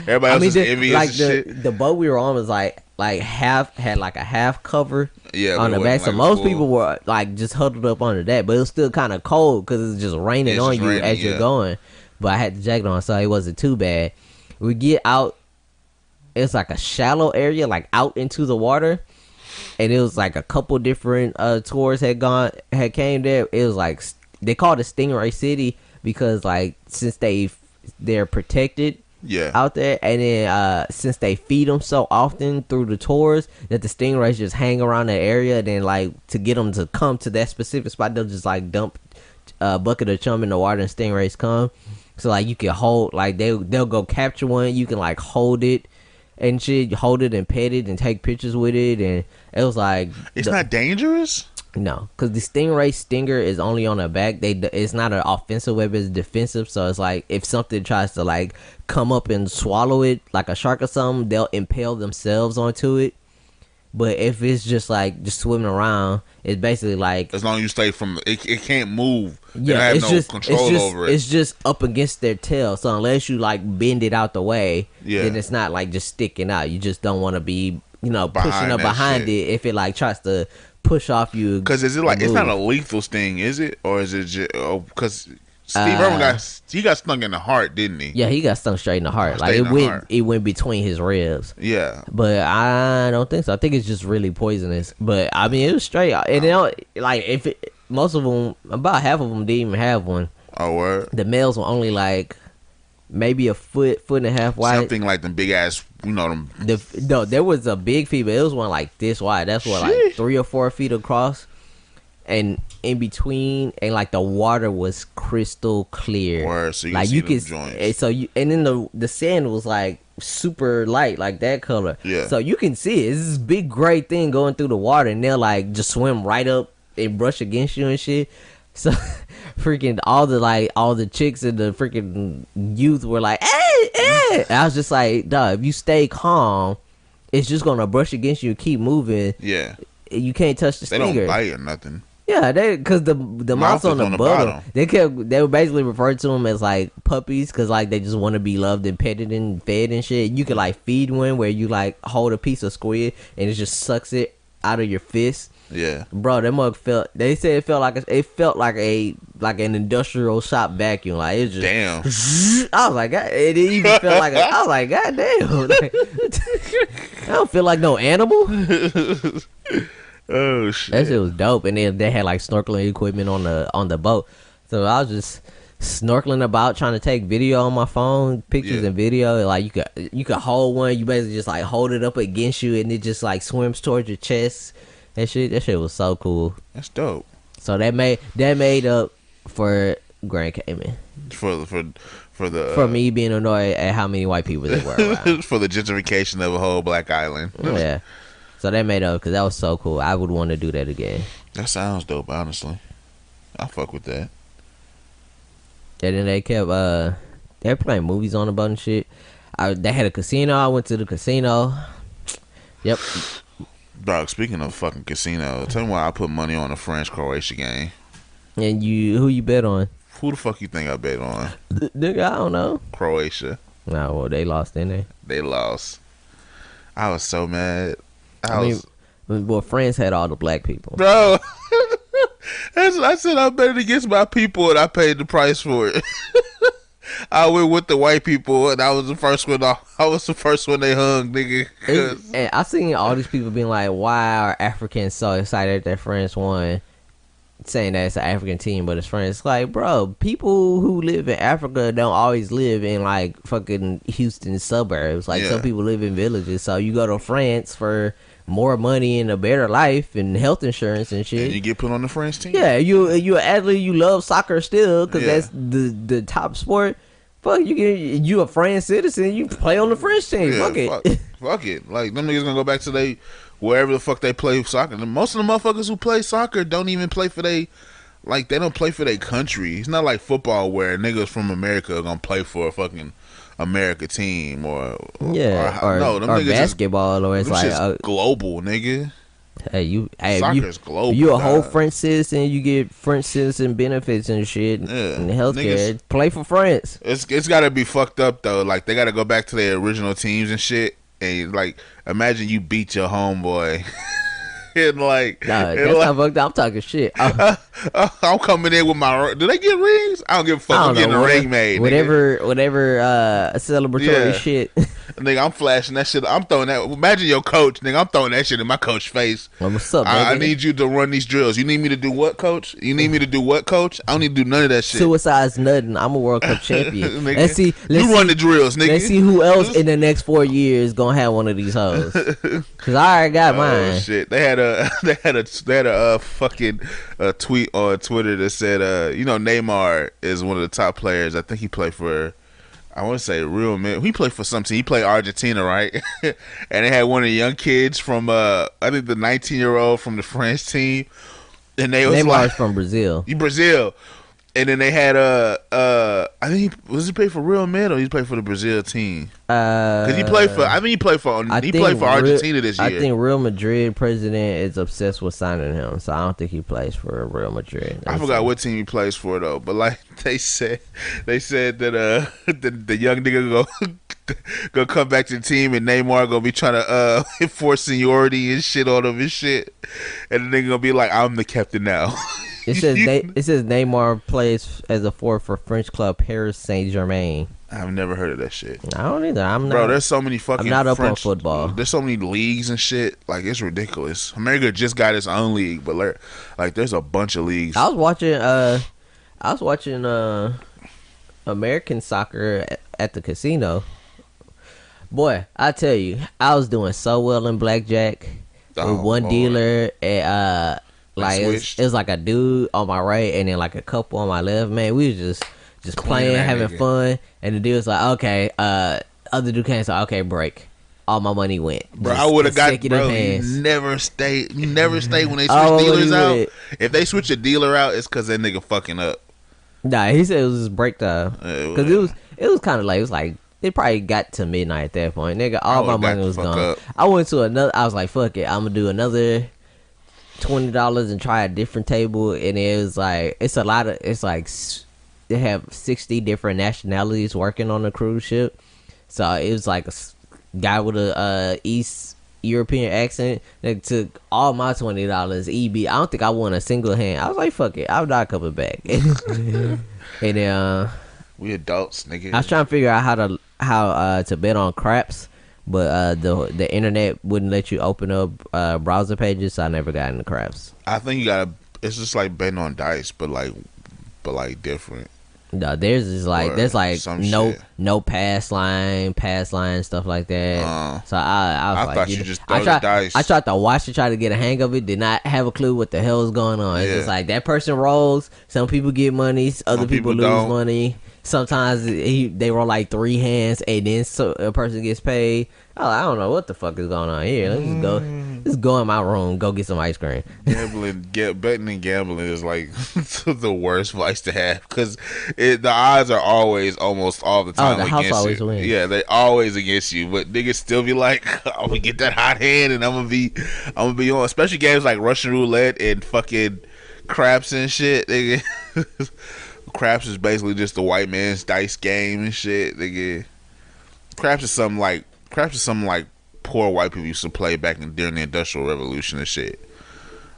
everybody else is envious like and shit. The boat we were on was like had like a half cover on the back, so like most people were like just huddled up under that, but it was still kind of cold because it's just raining on you as you're going. But I had the jacket on, so it wasn't too bad. We get out, it's like a shallow area, like out into the water. And it was like a couple different tours had came there. It was like they called it Stingray City because like since they're protected out there, and then since they feed them so often through the tours that the stingrays just hang around that area, and then like to get them to come to that specific spot, they'll just like dump a bucket of chum in the water and stingrays come. So like you can hold, like they'll go capture one, you can like hold it and shit, hold it and pet it and take pictures with it, and it was like it's not dangerous. No, because the stingray stinger is only on the back. It's not an offensive weapon; it's defensive. So it's like if something tries to like come up and swallow it, like a shark or something, they'll impale themselves onto it. But if it's just like just swimming around, it's basically like as long as you stay from it can't move. Yeah, it's just control over it. It's just up against their tail. So unless you like bend it out the way, then it's not like just sticking out. You just don't want to be pushing up behind it if it like tries to push off you. Because is it like it's not a lethal sting, is it, or is it just because Steve Irwin got stung in the heart, didn't he? Yeah, he got stung straight in the heart. Like it went between his ribs. Yeah, but I don't think so. I think it's just really poisonous. But I mean, it was straight. And like most of them, about half of them didn't even have one. Oh, word. The males were only like maybe a foot and a half wide. Something like them big ass, them. No, there was a big female. It was one like this wide. That's what, like 3 or 4 feet across, and in between, and like the water was crystal clear. Word, so like you could, and then the sand was like super light, like that color. Yeah. So you can see it. It's this big gray thing going through the water, and they'll like just swim right up and brush against you and shit. So freaking all the chicks and the freaking youth were like, hey. And I was just like, dog, if you stay calm, it's just gonna brush against you and keep moving. Yeah. You can't touch the stinger. They don't bite or nothing. Yeah, because the mouse on the bottom, they would basically refer to them as like puppies, because like they just want to be loved and petted and fed and shit. You could like feed one where you like hold a piece of squid and it just sucks it out of your fist. Yeah, bro, that mug felt. They said it felt like an industrial shop vacuum. Like it just damn. I was like, God, it even felt like I was like, God damn. Like, I don't feel like no animal. Oh shit, that shit was dope. And then they had like snorkeling equipment on the boat, so I was just snorkeling about, trying to take video on my phone, pictures and video. Like you could hold one, you basically just like hold it up against you and it just like swims towards your chest. That shit was so cool. That's dope. So that made up for Grand Cayman. For me being annoyed at how many white people there were around. For the gentrification of a whole black island. Yeah. So that made up, because that was so cool. I would want to do that again. That sounds dope, honestly. I fuck with that. And then they kept they were playing movies on the boat and shit. They had a casino. I went to the casino. Yep. Dog, speaking of fucking casino, tell me why I put money on a France-Croatia game. And who you bet on? Who the fuck you think I bet on? Nigga, I don't know. Croatia. Nah, well, they lost, didn't they? They lost. I was so mad. Well, France had all the black people. Bro, I said I bet it against my people and I paid the price for it. I went with the white people and I was the first one. I was the first one they hung, nigga. And I seen all these people being like, "Why are Africans so excited that France won?" Saying that it's an African team, but it's France. It's like, bro, people who live in Africa don't always live in like fucking Houston suburbs. Like some people live in villages. So you go to France for more money and a better life and health insurance and shit. And you get put on the French team. Yeah, you an athlete. You love soccer still because that's the top sport. Fuck, you a French citizen. You play on the French team. Yeah, fuck it. Fuck it. Like them niggas gonna go back to wherever the fuck they play soccer. Most of the motherfuckers who play soccer don't even play for they don't play for their country. It's not like football where niggas from America are gonna play for a fucking America team or basketball, or it's like global, nigga. Soccer's global. You a whole French citizen, you get French citizen benefits and shit, and healthcare. Play for France. It's gotta be fucked up though. Like they gotta go back to their original teams and shit. And like, imagine you beat your homeboy. And like, that's not fucked up. I'm talking shit. I'm coming in with my. Do they get rings? I don't give a fuck. I'm getting a ring made. Whatever celebratory shit. Nigga, I'm flashing that shit. I'm throwing that. Imagine your coach, nigga. I'm throwing that shit in my coach's face. What's up, baby? I need you to run these drills. You need me to do what, coach? You need me to do what, coach? I don't need to do none of that shit. Suicide's nothing. I'm a World Cup champion. Let's run the drills, nigga. Let's see who else in the next 4 years gonna have one of these hoes. Cause I already got mine. Shit, they had a fucking tweet on Twitter that said, Neymar is one of the top players. I think he played for. I want to say Real Man. He played for something. He played Argentina, right? And they had one of the young kids from, I think the 19-year-old from the French team. And they was Neymar's from Brazil. Brazil. And then they had I think he played for Real Man or he played for the Brazil team? Because he played for Argentina this year. I think Real Madrid president is obsessed with signing him, so I don't think he plays for Real Madrid. I forgot what team he plays for though. But like they said that the young nigga gonna come back to the team and Neymar gonna be trying to enforce seniority and shit on him and shit, and the nigga gonna be like, I'm the captain now. It says Neymar plays as a forward for French club Paris Saint-Germain. I've never heard of that shit. I don't either. Bro, there's so many fucking. I'm not up on football. There's so many leagues and shit. Like it's ridiculous. America just got its own league, but like there's a bunch of leagues. I was watching American soccer at the casino. Boy, I tell you, I was doing so well in blackjack with one dealer at it was like a dude on my right and then like a couple on my left. Man, we was just playing, having fun, and the dude was like, okay, other dude came, so okay, break. All my money went. Bro, I would have got, bro, you never stay when they switch dealers out. If they switch a dealer out, it's because that nigga fucking up. Nah, he said it was just break time. Because it was kind of like, it was like, it probably got to midnight at that point. Nigga, all my money was gone. I went to another, I was like, fuck it, I'm going to do another $20 and try a different table, and it was like they have 60 different nationalities working on the cruise ship. So it was like a guy with a East European accent that took all my $20 EB. I don't think I won a single hand. I was like, fuck it, I'm not coming back. And then we adults, nigga. I was trying to figure out how to bet on craps, but the internet wouldn't let you open up browser pages, so I never got into craps. I think you gotta. It's just like betting on dice, but like different. No, there's like no pass line stuff like that. So I thought you just throw the dice. I tried to watch it, try to get a hang of it. Did not have a clue what the hell is going on. It's just like that person rolls. Some people get money, other people lose money. Sometimes they roll like 3 hands, and then a person gets paid. Oh, I don't know what the fuck is going on here. Let's go in my room, go get some ice cream. Betting and gambling is like the worst vice to have, because the odds are always, almost all the time, the house against always you. wins. Yeah, they always against you, but niggas still be like, I'm gonna get that hot hand, and I'm gonna be on. Especially games like Russian roulette and fucking craps and shit. Nigga. Craps is basically just the white man's dice game and shit. Nigga. Craps is something like poor white people used to play back during the Industrial Revolution and shit,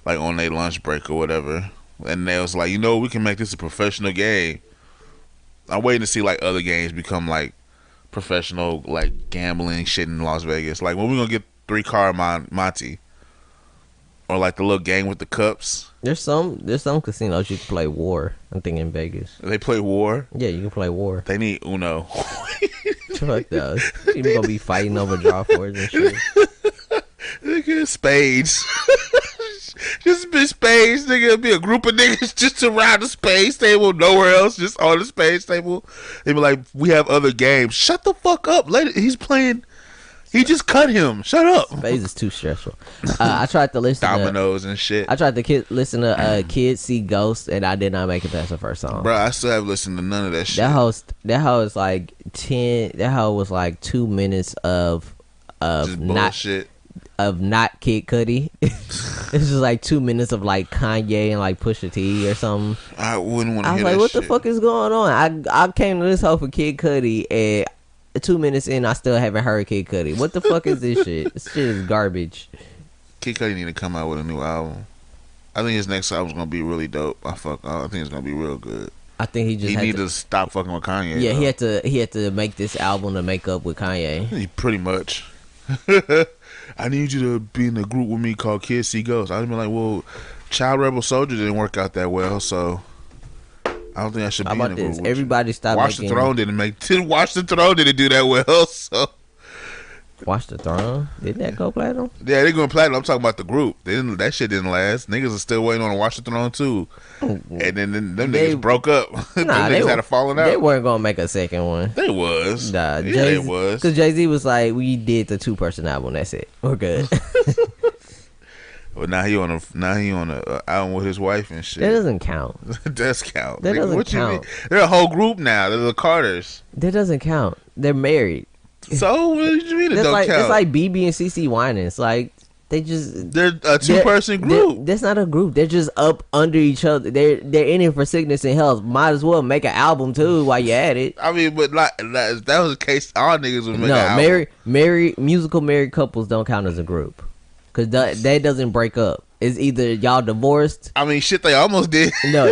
like on their lunch break or whatever. And they was like, we can make this a professional game. I'm waiting to see like other games become like professional, like gambling shit in Las Vegas. Like when we gonna get 3-card Monte, or like the little game with the cups. There's some casinos you can play War. I'm thinking in Vegas. They play War? Yeah, you can play War. They need Uno. Fuck those. People gonna be fighting over draw fours and shit. Nigga, spades. Just be spades, nigga. It'll be a group of niggas just around the spades table, nowhere else, just on the spades table. They be like, we have other games. Shut the fuck up. He's playing. He just cut him. Shut up. Space is too stressful. I tried to listen dominoes and shit. I tried to listen to Kids See Ghosts, and I did not make it past the first song. Bro, I still haven't listened to none of that shit. That hoe is like 10. That hoe was like 2 minutes of just bullshit. Not Kid Cudi. It's just like 2 minutes of like Kanye and like Pusha T or something. I wouldn't want to hear that. I was like, what the fuck is going on? I came to this hoe for Kid Cudi, and 2 minutes in, I still haven't heard Kid Cudi. What the fuck is this shit? This shit is garbage. Kid Cudi need to come out with a new album. I think his next album's gonna be really dope. I think it's gonna be real good. I think he need to stop fucking with Kanye. Yeah, though. He had to make this album to make up with Kanye. Pretty much. I need you to be in a group with me called Kids See Ghosts. I'd be like, well, Child Rebel Soldier didn't work out that well, so I don't think I should be in a group. Everybody stopped Watch the Throne didn't do that well, so Watch the Throne? Didn't that go platinum? Yeah, they going platinum. I'm talking about the group. That shit didn't last. Niggas are still waiting on Watch the Throne too. And then them niggas broke up. Them niggas had a falling out. They weren't gonna make a second one. They was. Nah, yeah, they was. Because Jay-Z was like, we did the 2-person album. That's it. We're good. Well, now he on a album with his wife and shit. That doesn't count. It does count. That doesn't count. You mean? They're a whole group now. They're the Carters. That doesn't count. They're married. So what do you mean it don't count? It's like BB and CC Winans. Like they're a 2-person group. That's not a group. They're just up under each other. They're in it for sickness and health. Might as well make an album too while you at it. I mean, but like if that was the case, all niggas would make an album. Musical married couples don't count as a group because that doesn't break up. It's either y'all divorced. I mean, shit, they almost did. No,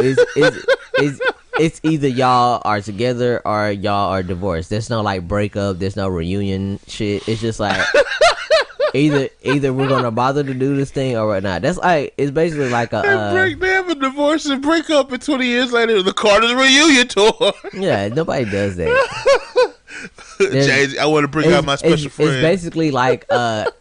it's either y'all are together or y'all are divorced. There's no like breakup. There's no reunion shit. It's just like either we're gonna bother to do this thing or whatnot. That's like it's basically like they have a divorce and break up, and 20 years later the Carter's reunion tour. Yeah, nobody does that. Jay-Z, I want to bring out my special friend. It's basically like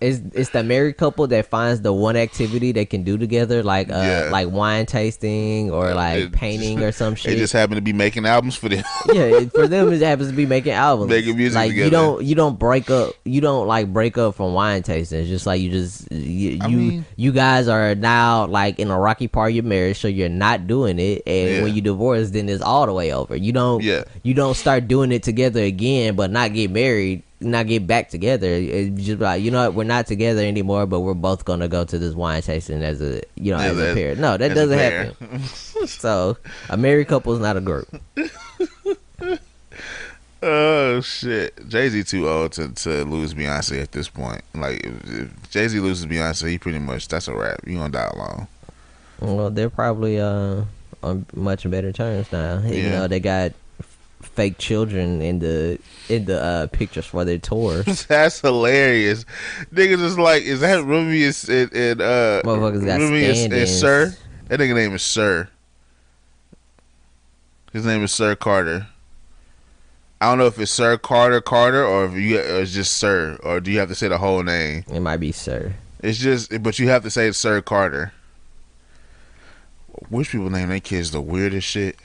it's the married couple that finds the one activity they can do together, like wine tasting or like painting or some shit. They just happen to be making albums for them. Yeah, for them it happens to be making albums, making music like together. You don't break up. You don't like break up from wine tasting. It's just like you guys are now like in a rocky part of your marriage, so you're not doing it. And when you divorce, then it's all the way over. You don't start doing it together again, but not get married. not get back together. It's just like, you know what, we're not together anymore, but we're both gonna go to this wine tasting as a pair. No, that doesn't happen. So a married couple is not a group. Oh shit, Jay-Z too old to lose Beyonce at this point. Like if Jay-Z loses Beyonce, he pretty much, that's a wrap. You gonna die alone. Well, they're probably on much better terms now. You know, they got fake children in the pictures for their tour. That's hilarious. Niggas is like, is that Rumi and motherfuckers got Rumi stand-ins. and Sir? That nigga name is Sir. His name is Sir Carter. I don't know if it's Sir Carter or if it's just Sir, or do you have to say the whole name? It might be Sir. It's just, but you have to say Sir Carter. Which people name their kids the weirdest shit?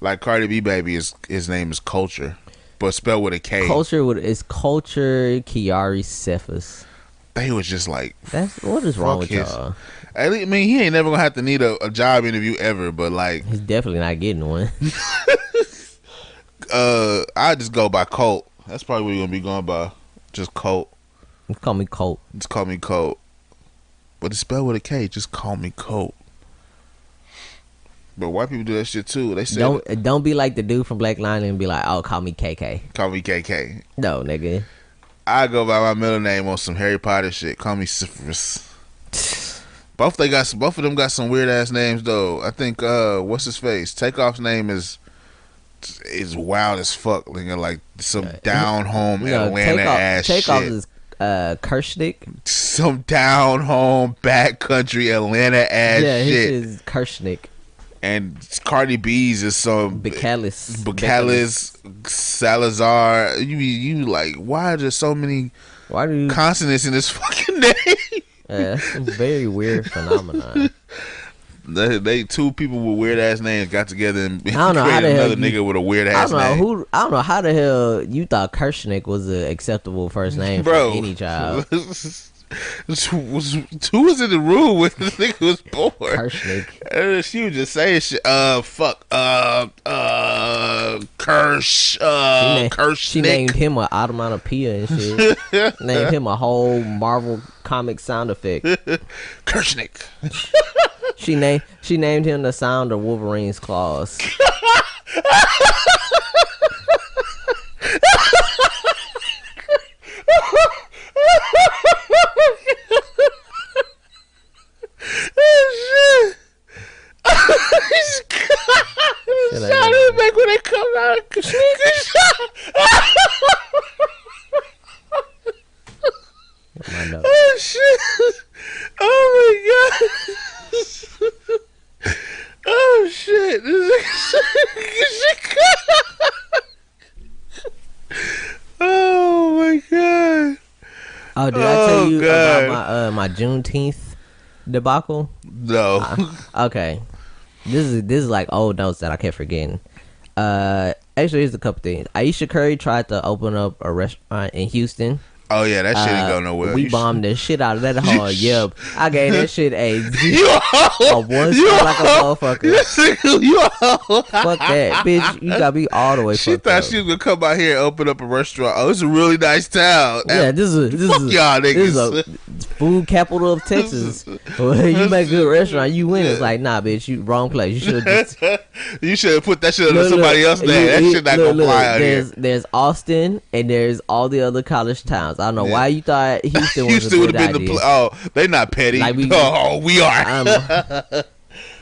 Like Cardi B baby, his name is Culture, but spelled with a K. It's Culture Kiari Cephas. They was just like, what is wrong with y'all? I mean, he ain't never gonna have to need a job interview ever, but like, he's definitely not getting one. I just go by Colt. That's probably what you're gonna be going by. Just Colt. Just call me Colt. But it's spelled with a K. Just call me Colt. But white people do that shit too. They say don't be like the dude from Black Lion and be like, oh, call me KK. Call me KK. No, nigga. I go by my middle name on some Harry Potter shit. Call me Cypherus. Both of them got some weird ass names though. I think what's his face? Takeoff's name is wild as fuck. Like some down home Atlanta ass shit. Takeoff is Kershnick. Some down home backcountry Atlanta ass shit. Yeah, his is Kershnick. And Cardi B's is some Bacallis Salazar. You like, why are there so many consonants in this fucking name? Yeah, that's a very weird phenomenon. They two people with weird ass names got together and created another nigga with a weird ass name. I don't know how the hell you thought Kershnick was an acceptable first name for any child. Who was in the room when the nigga was born? Kershnick. She was just saying shit. Kersh. She named him an onomatopoeia and shit. Named him a whole Marvel comic sound effect. Kershnick. She named him the sound of Wolverine's claws. Shout it back when they come out. Oh shit! Oh my god! Oh shit! Oh my god! Oh, did I tell you about my Juneteenth debacle? No. Okay. This is like old notes that I kept forgetting. Actually, here's a couple things. Aisha Curry tried to open up a restaurant in Houston. Oh yeah, that shit ain't go nowhere. We bombed the shit out of that hard. Yep, I gave that shit a one star like a motherfucker. Fuck that, bitch. You gotta be all the way. She thought she was gonna come out here and open up a restaurant. Oh, it's a really nice town. Yeah, this is y'all niggas. This is a food capital of Texas. You make a good restaurant, you win. It's like, nah, bitch, you wrong place. You should have you should have put that shit under somebody else's name. That shit not gonna fly out here. There's Austin and there's all the other college towns. I don't know why you thought Houston was a good idea. They not petty. Like we are. We are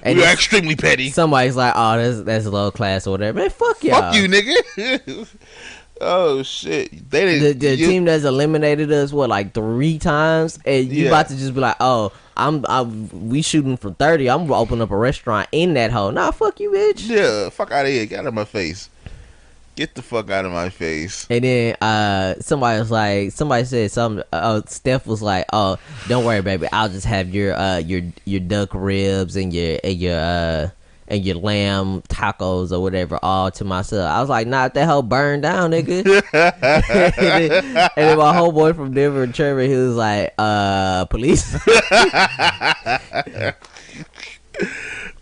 extremely petty. Somebody's like, oh, that's low class or whatever. Man, fuck y'all. Fuck you, nigga. Oh shit! The team that's eliminated us like 3 times, and you about to just be like, oh, we shooting from 30. I'm gonna open up a restaurant in that hole. Nah, fuck you, bitch. Yeah, fuck out of here. Get out of my face. Get the fuck out of my face. And then somebody said something. Steph was like, "Oh, don't worry, baby. I'll just have your duck ribs and your lamb tacos or whatever all to myself." I was like, "Nah, that hoe burned down, nigga." and then my homeboy from Denver, Trevor, he was like, "Police."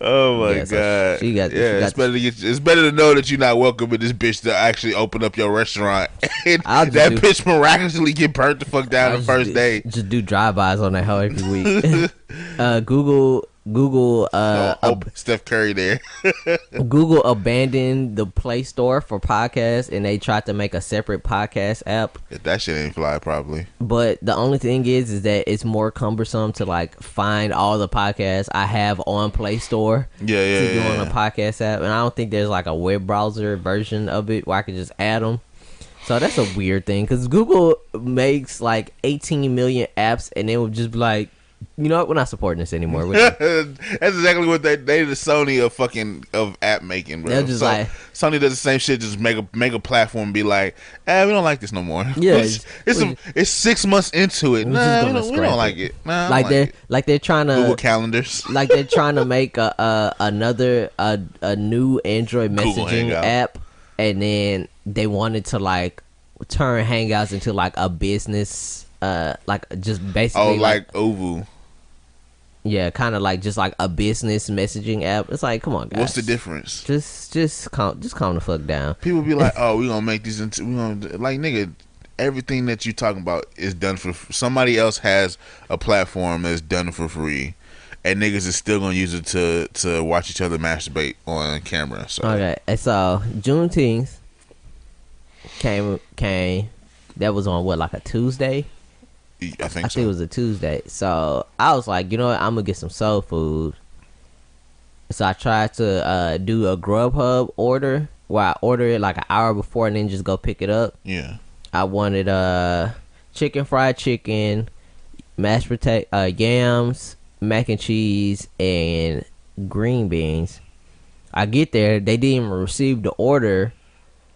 Oh my god! So she got it's better to know that you're not welcome in this bitch to actually open up your restaurant and that bitch miraculously get burnt the fuck down the first day. Just do drive-bys on that hoe every week. Google Steph Curry there. Google abandoned the Play Store for podcasts, and they tried to make a separate podcast app. That shit ain't fly probably. But the only thing is that it's more cumbersome to like find all the podcasts I have on Play Store. To do on a podcast app, and I don't think there's like a web browser version of it where I could just add them. So that's a weird thing because Google makes like 18 million apps, and they will just be like, you know what? We're not supporting this anymore. That's exactly what they the Sony of app making, bro. They're just like, Sony does the same shit. Just make a platform and be like, we don't like this no more. Yeah, it's 6 months into it. Nah, we don't like it. Nah, they're trying to Google calendars. Like they're trying to make another new Android messaging app, and then they wanted to like turn Hangouts into like a business, like just basically like Ovu. Yeah, kind of like just like a business messaging app. It's like, come on, guys. What's the difference? Just calm the fuck down. People be like, oh, we gonna make these into, like, nigga, everything that you talking about is done for somebody else has a platform that's done for free, and niggas is still gonna use it to watch each other masturbate on camera. So okay, so Juneteenth came. That was on what, like a Tuesday? I think it was a Tuesday. So I was like, you know what, I'm gonna get some soul food. So I tried to do a Grubhub order where I order it like an hour before and then just go pick it up. Yeah. I wanted fried chicken, mashed potato, yams, mac and cheese, and green beans. I get there, they didn't even receive the order.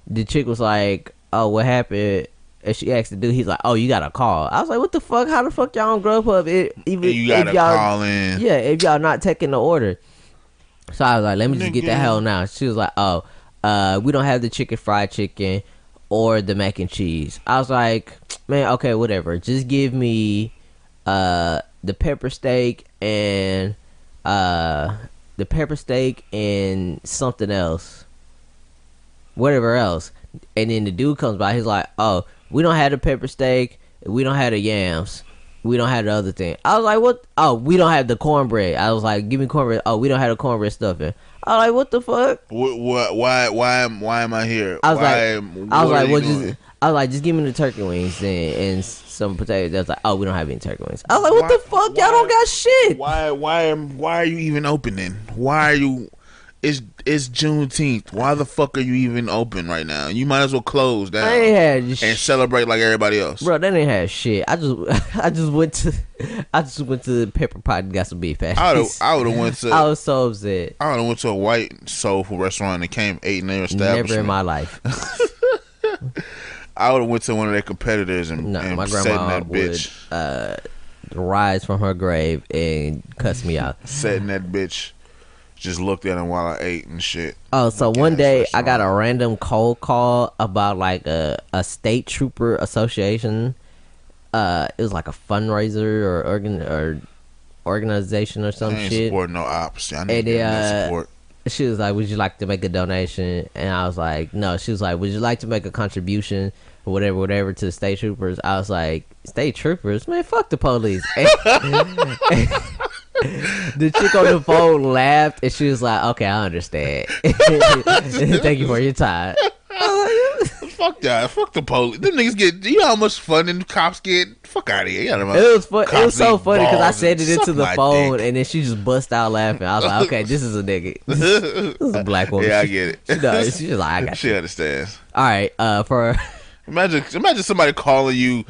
The chick was like, oh, what happened? And she asked the dude, he's like, oh, you gotta call. I was like, what the fuck? How the fuck y'all on Grubhub? You gotta call in. Yeah, if y'all not taking the order. So I was like, let me just get the hell now. She was like, oh, we don't have the fried chicken or the mac and cheese. I was like, man, okay, whatever. Just give me the pepper steak and something else. Whatever else. And then the dude comes by, he's like, oh, we don't have the pepper steak, we don't have the yams, we don't have the other thing. I was like, what? Oh, we don't have the cornbread. I was like, give me cornbread. Oh, we don't have the cornbread stuffing. I was like, what the fuck? What? Why am I here? I was like, just give me the turkey wings and some potatoes. They was like, oh, we don't have any turkey wings. I was like, what the fuck? Y'all don't got shit. Why are you even opening? Why are you? It's Juneteenth. Why the fuck are you even open right now? You might as well close down and celebrate like everybody else. Bro, they didn't have shit. I just went to Pepper Pot and got some beef patties. I would have went to. I was so upset. I would have went to a white soulful restaurant and ate in their establishment. Never in my life. I would have went to one of their competitors and my sat in that bitch. Would rise from her grave and cuss me out. Sat in that bitch. Just looked at him while I ate and shit. Oh, so one day I got a random cold call about like a state trooper association. It was like a fundraiser or organization or some shit. Support no ops. I need no support. She was like, would you like to make a donation? And I was like, no. She was like, would you like to make a contribution or whatever to the state troopers? I was like, state troopers? Man, fuck the police. The chick on the phone laughed and she was like, okay, I understand. Thank you for your time. Fuck that. Fuck the police. Them niggas get, you know how much fun them cops get? Fuck out of here. It was fun. It was so funny because I said it into the phone and then she just bust out laughing. I was like, okay, this is a nigga. This is a black woman. Yeah, I get it. She's like, I got she you. understands. All right. Imagine somebody calling you.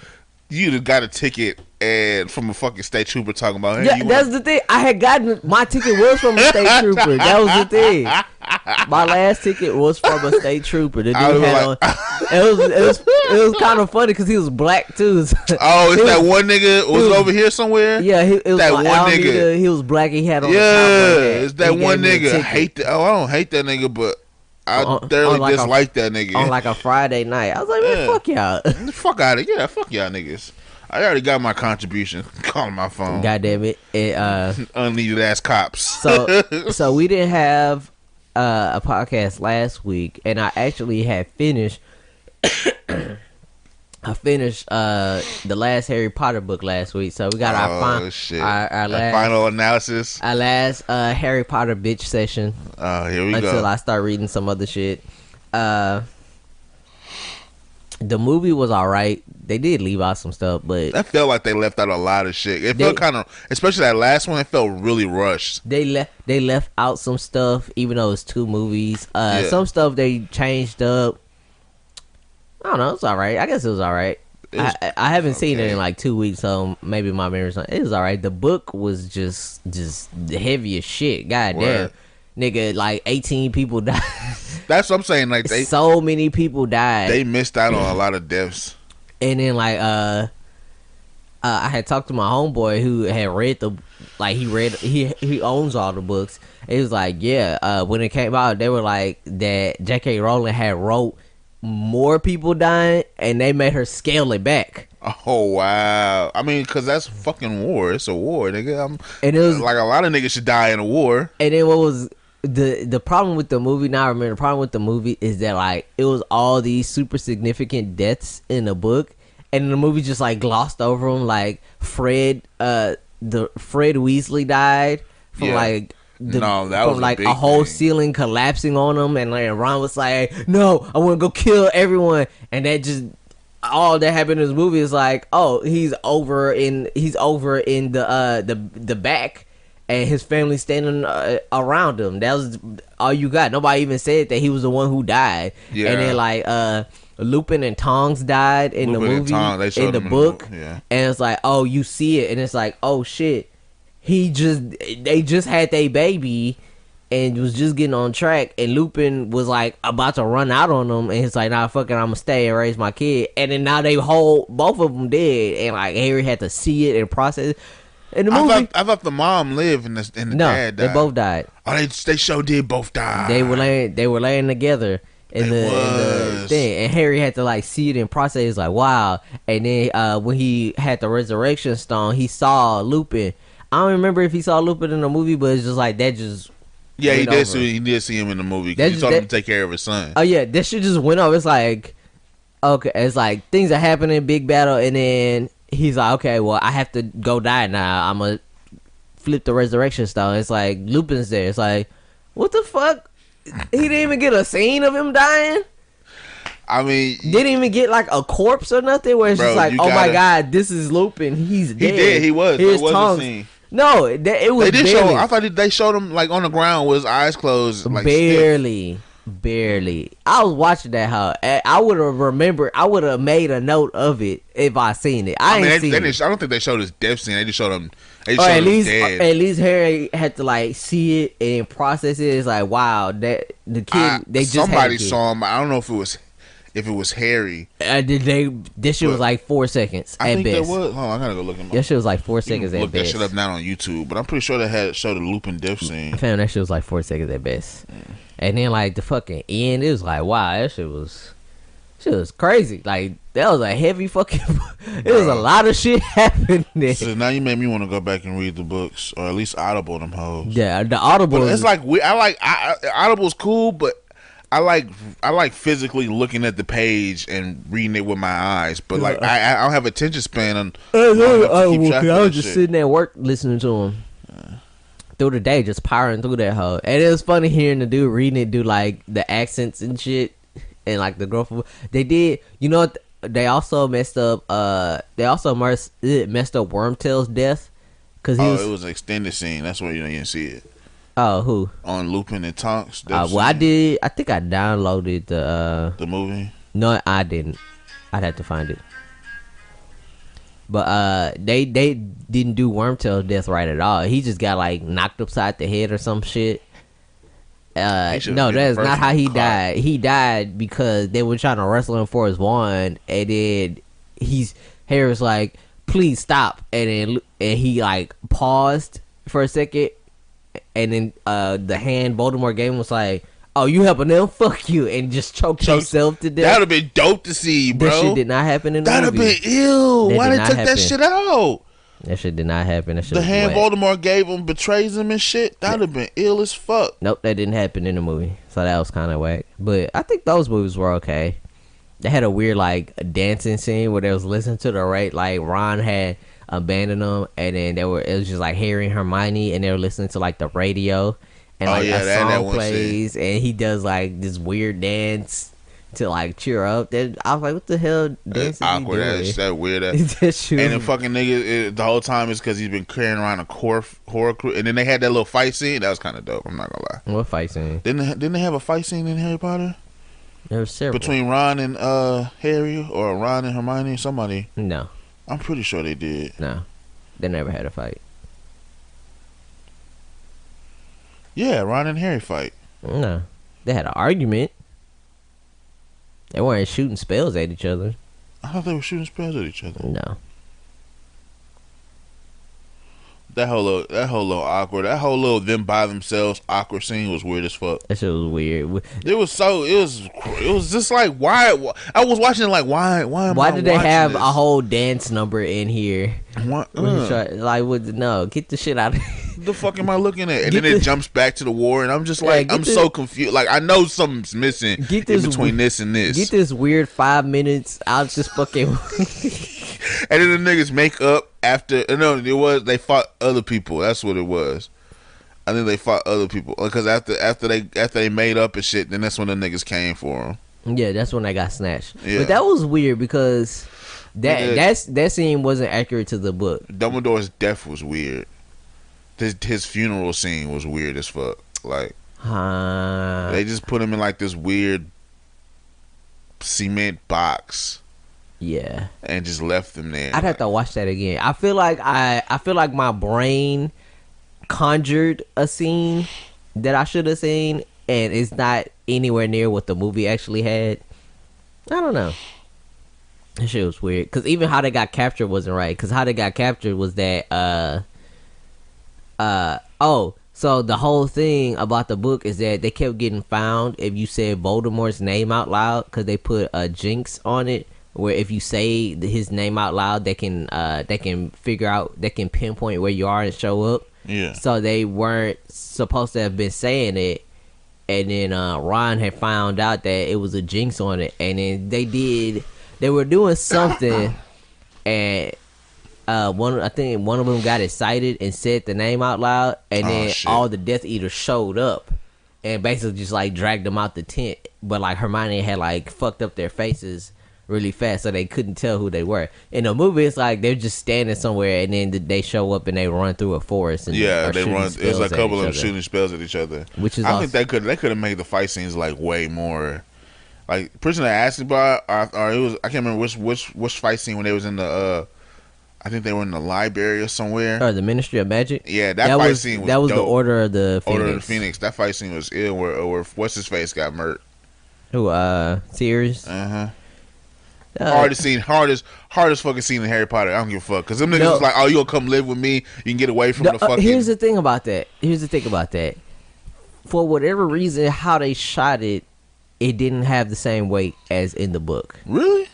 You got a ticket and from a fucking state trooper talking about. Hey, yeah, that's the thing. I had gotten my ticket was from a state trooper. That was the thing. My last ticket was from a state trooper. The dude had on. It was kind of funny because he was black too. Oh, it's that one nigga was over here somewhere. Yeah, it was that one nigga. He was black. He had on. Yeah, it's that one nigga. I don't hate that nigga, but I thoroughly dislike that nigga. On like a Friday night. I was like, man, fuck y'all. Fuck out of here. Yeah, fuck y'all niggas. I already got my contribution. Calling my phone. God damn it! Unneeded ass cops. So we didn't have a podcast last week, and I actually had finished. I finished the last Harry Potter book last week, so we got our final analysis. Our last Harry Potter bitch session. Here we go. Until I start reading some other shit. The movie was alright. They did leave out some stuff, but I felt like they left out a lot of shit. It felt kind of, especially that last one. It felt really rushed. They left out some stuff, even though it's 2 movies. Some stuff they changed up. I don't know. It's alright. I guess it was alright. I haven't seen it in like 2 weeks, so maybe my memory's not. It was alright. The book was just heavy as shit. God damn. Nigga, like 18 people died. That's what I'm saying. Like so many people died. They missed out on a lot of deaths. And then like I had talked to my homeboy who had read he owns all the books. It was like, when it came out, they were like that J.K. Rowling had wrote more people dying, and they made her scale it back. Oh wow! I mean, cause that's fucking war. It's a war, nigga. And it was like a lot of niggas should die in a war. And then what was the problem with the movie? Now I remember the problem with the movie is that like it was all these super significant deaths in the book, and the movie just like glossed over them. Like Fred Weasley died from like. That was like a whole ceiling collapsing on him, and like Ron was like, "No, I want to go kill everyone," and that just all that happened in this movie is like, oh, he's over in the back, and his family standing around him. That was all you got. Nobody even said that he was the one who died. Yeah. And then like Lupin and Tongs died in the movie, in the book, and it's like, oh, you see it, and it's like, oh shit. They just had their baby and was just getting on track, and Lupin was like about to run out on them, and he's like, nah, fuck it, I'm gonna stay and raise my kid. And then now both of them dead, and like Harry had to see it and process it. In the movie, I thought the mom lived and the dad died. They both died. Oh, they sure did both die. They were laying together in the thing, and Harry had to like see it and process it. It's like, wow. And then when he had the resurrection stone, he saw Lupin. I don't remember if he saw Lupin in the movie, but it's just like that just he did see him in the movie because he told him to take care of his son. Oh yeah, that shit just went over. It's like, okay, it's like things are happening, big battle, and then he's like, okay, well I have to go die now. I'm gonna flip the resurrection stone. It's like Lupin's there. It's like, what the fuck? He didn't even get a scene of him dying. I mean, didn't even get like a corpse or nothing where it's just like, oh my god, this is Lupin. He's dead. He did. He was. Here's there was Tongs. a scene. No, it was. They did show. I thought they showed him like on the ground with his eyes closed, like barely. I was watching that. How I would have remembered. I would have made a note of it if I seen it. I don't think they showed his death scene. They just showed him. At least Harry had to like see it and process it. It's like, wow, that the kid. Somebody saw him. I don't know if it was Harry. This shit was like 4 seconds at best. I think there was. Hold on, I gotta go look at my. That shit was like 4 seconds at best. Look that shit up now on YouTube, but I'm pretty sure they showed the Lupin death scene. I found that shit was like 4 seconds at best. And then like the fucking end, it was like, wow, that shit was crazy. Like that was a heavy fucking. It was a lot of shit happening. So now you made me want to go back and read the books, or at least Audible them hoes. Yeah, the Audible. But it's like Audible's cool, but I like physically looking at the page and reading it with my eyes, but like I don't have attention span on. I was just sitting at work listening to them through the day, just powering through that hoe. And it was funny hearing the dude reading it do like the accents and shit, and like the growth. They did, you know, they also messed up. They also messed up Wormtail's death because it was an extended scene. That's why you didn't see it. Oh, who? On Lupin and Tonks. Well, I did. I think I downloaded the movie. No, I didn't. I'd have to find it. But they didn't do Wormtail's death right at all. He just got like knocked upside the head or some shit. No, that's not how he died. He died because they were trying to wrestle him for his wand, and then Harry was like, "Please stop," and he like paused for a second. And then the hand Voldemort gave him was like, oh, you helping them? Fuck you, and just choke yourself to death. That would have been dope to see, bro. That shit did not happen in the movie. That would have been ill. Why they took that shit out? That shit did not happen. That shit the hand Voldemort gave him betrays him and shit. That would have been ill as fuck. Nope, that didn't happen in the movie. So that was kind of whack. But I think those movies were okay. They had a weird like dancing scene where they was listening to the like Ron had abandoned them, and then it was just like Harry and Hermione, and they were listening to like the radio, and like a song plays, and he does like this weird dance to like cheer up. Then I was like, what the hell dance is awkward he doing? That weird and the fucking nigga the whole time is because he's been carrying around a horror crew, and then they had that little fight scene. That was kind of dope, I'm not gonna lie. What fight scene? Didn't they have a fight scene in Harry Potter? There was several. Between Ron and Harry, or Ron and Hermione, somebody. No, I'm pretty sure they did. No, they never had a fight. Yeah, Ron and Harry fight. No, they had an argument. They weren't shooting spells at each other. I thought they were shooting spells at each other. No. That whole little awkward, that whole little them by themselves awkward scene was weird as fuck. That shit was weird. It was just like, why? I was watching it like, why did they have this? a whole dance number in here? Like, no, get the shit out of here. What the fuck am I looking at? And then it jumps back to the war, and I'm just like, I'm so confused. Like, I know something's missing in between this and this. Get this weird 5 minutes out this fucking. And then the niggas make up after. No, they fought other people. That's what it was. I think they fought other people because after they made up and shit, then that's when the niggas came for them. Yeah, that's when they got snatched. Yeah. But that was weird because that scene wasn't accurate to the book. Dumbledore's death was weird. His funeral scene was weird as fuck. Like, they just put him in like this weird cement box. Yeah, and just left them there. I'd have to watch that again. I feel like my brain conjured a scene that I should have seen, and it's not anywhere near what the movie actually had. I don't know. That shit was weird. Because even how they got captured wasn't right. Because how they got captured was that so the whole thing about the book is that they kept getting found if you said Voldemort's name out loud, because they put a jinx on it. Where if you say his name out loud, they can figure out, they can pinpoint where you are and show up. Yeah. So they weren't supposed to have been saying it, and then Ron had found out that it was a jinx on it, and then they were doing something, and I think one of them got excited and said the name out loud, and then all the Death Eaters showed up and basically just like dragged them out the tent, but like Hermione had like fucked up their faces really fast, so they couldn't tell who they were. In the movie, it's like they're just standing somewhere, and then they show up and they run through a forest. And they run. There's a couple of them shooting spells at each other. Which is I think they could have made the fight scenes like way more. Like Prisoner of Azkaban, or it was, I can't remember which fight scene when they was in the. I think they were in the library or somewhere. Or the Ministry of Magic. Yeah, that fight scene was that was dope. The Order of the Phoenix. Order of the Phoenix. That fight scene was ill. Where what's his face got murked. Who? Sirius. Hardest fucking scene in Harry Potter. I don't give a fuck, because them niggas was like, oh, you gonna come live with me, you can get away from the fucking. Here's the thing about that. For whatever reason, how they shot it, it didn't have the same weight as in the book. Really?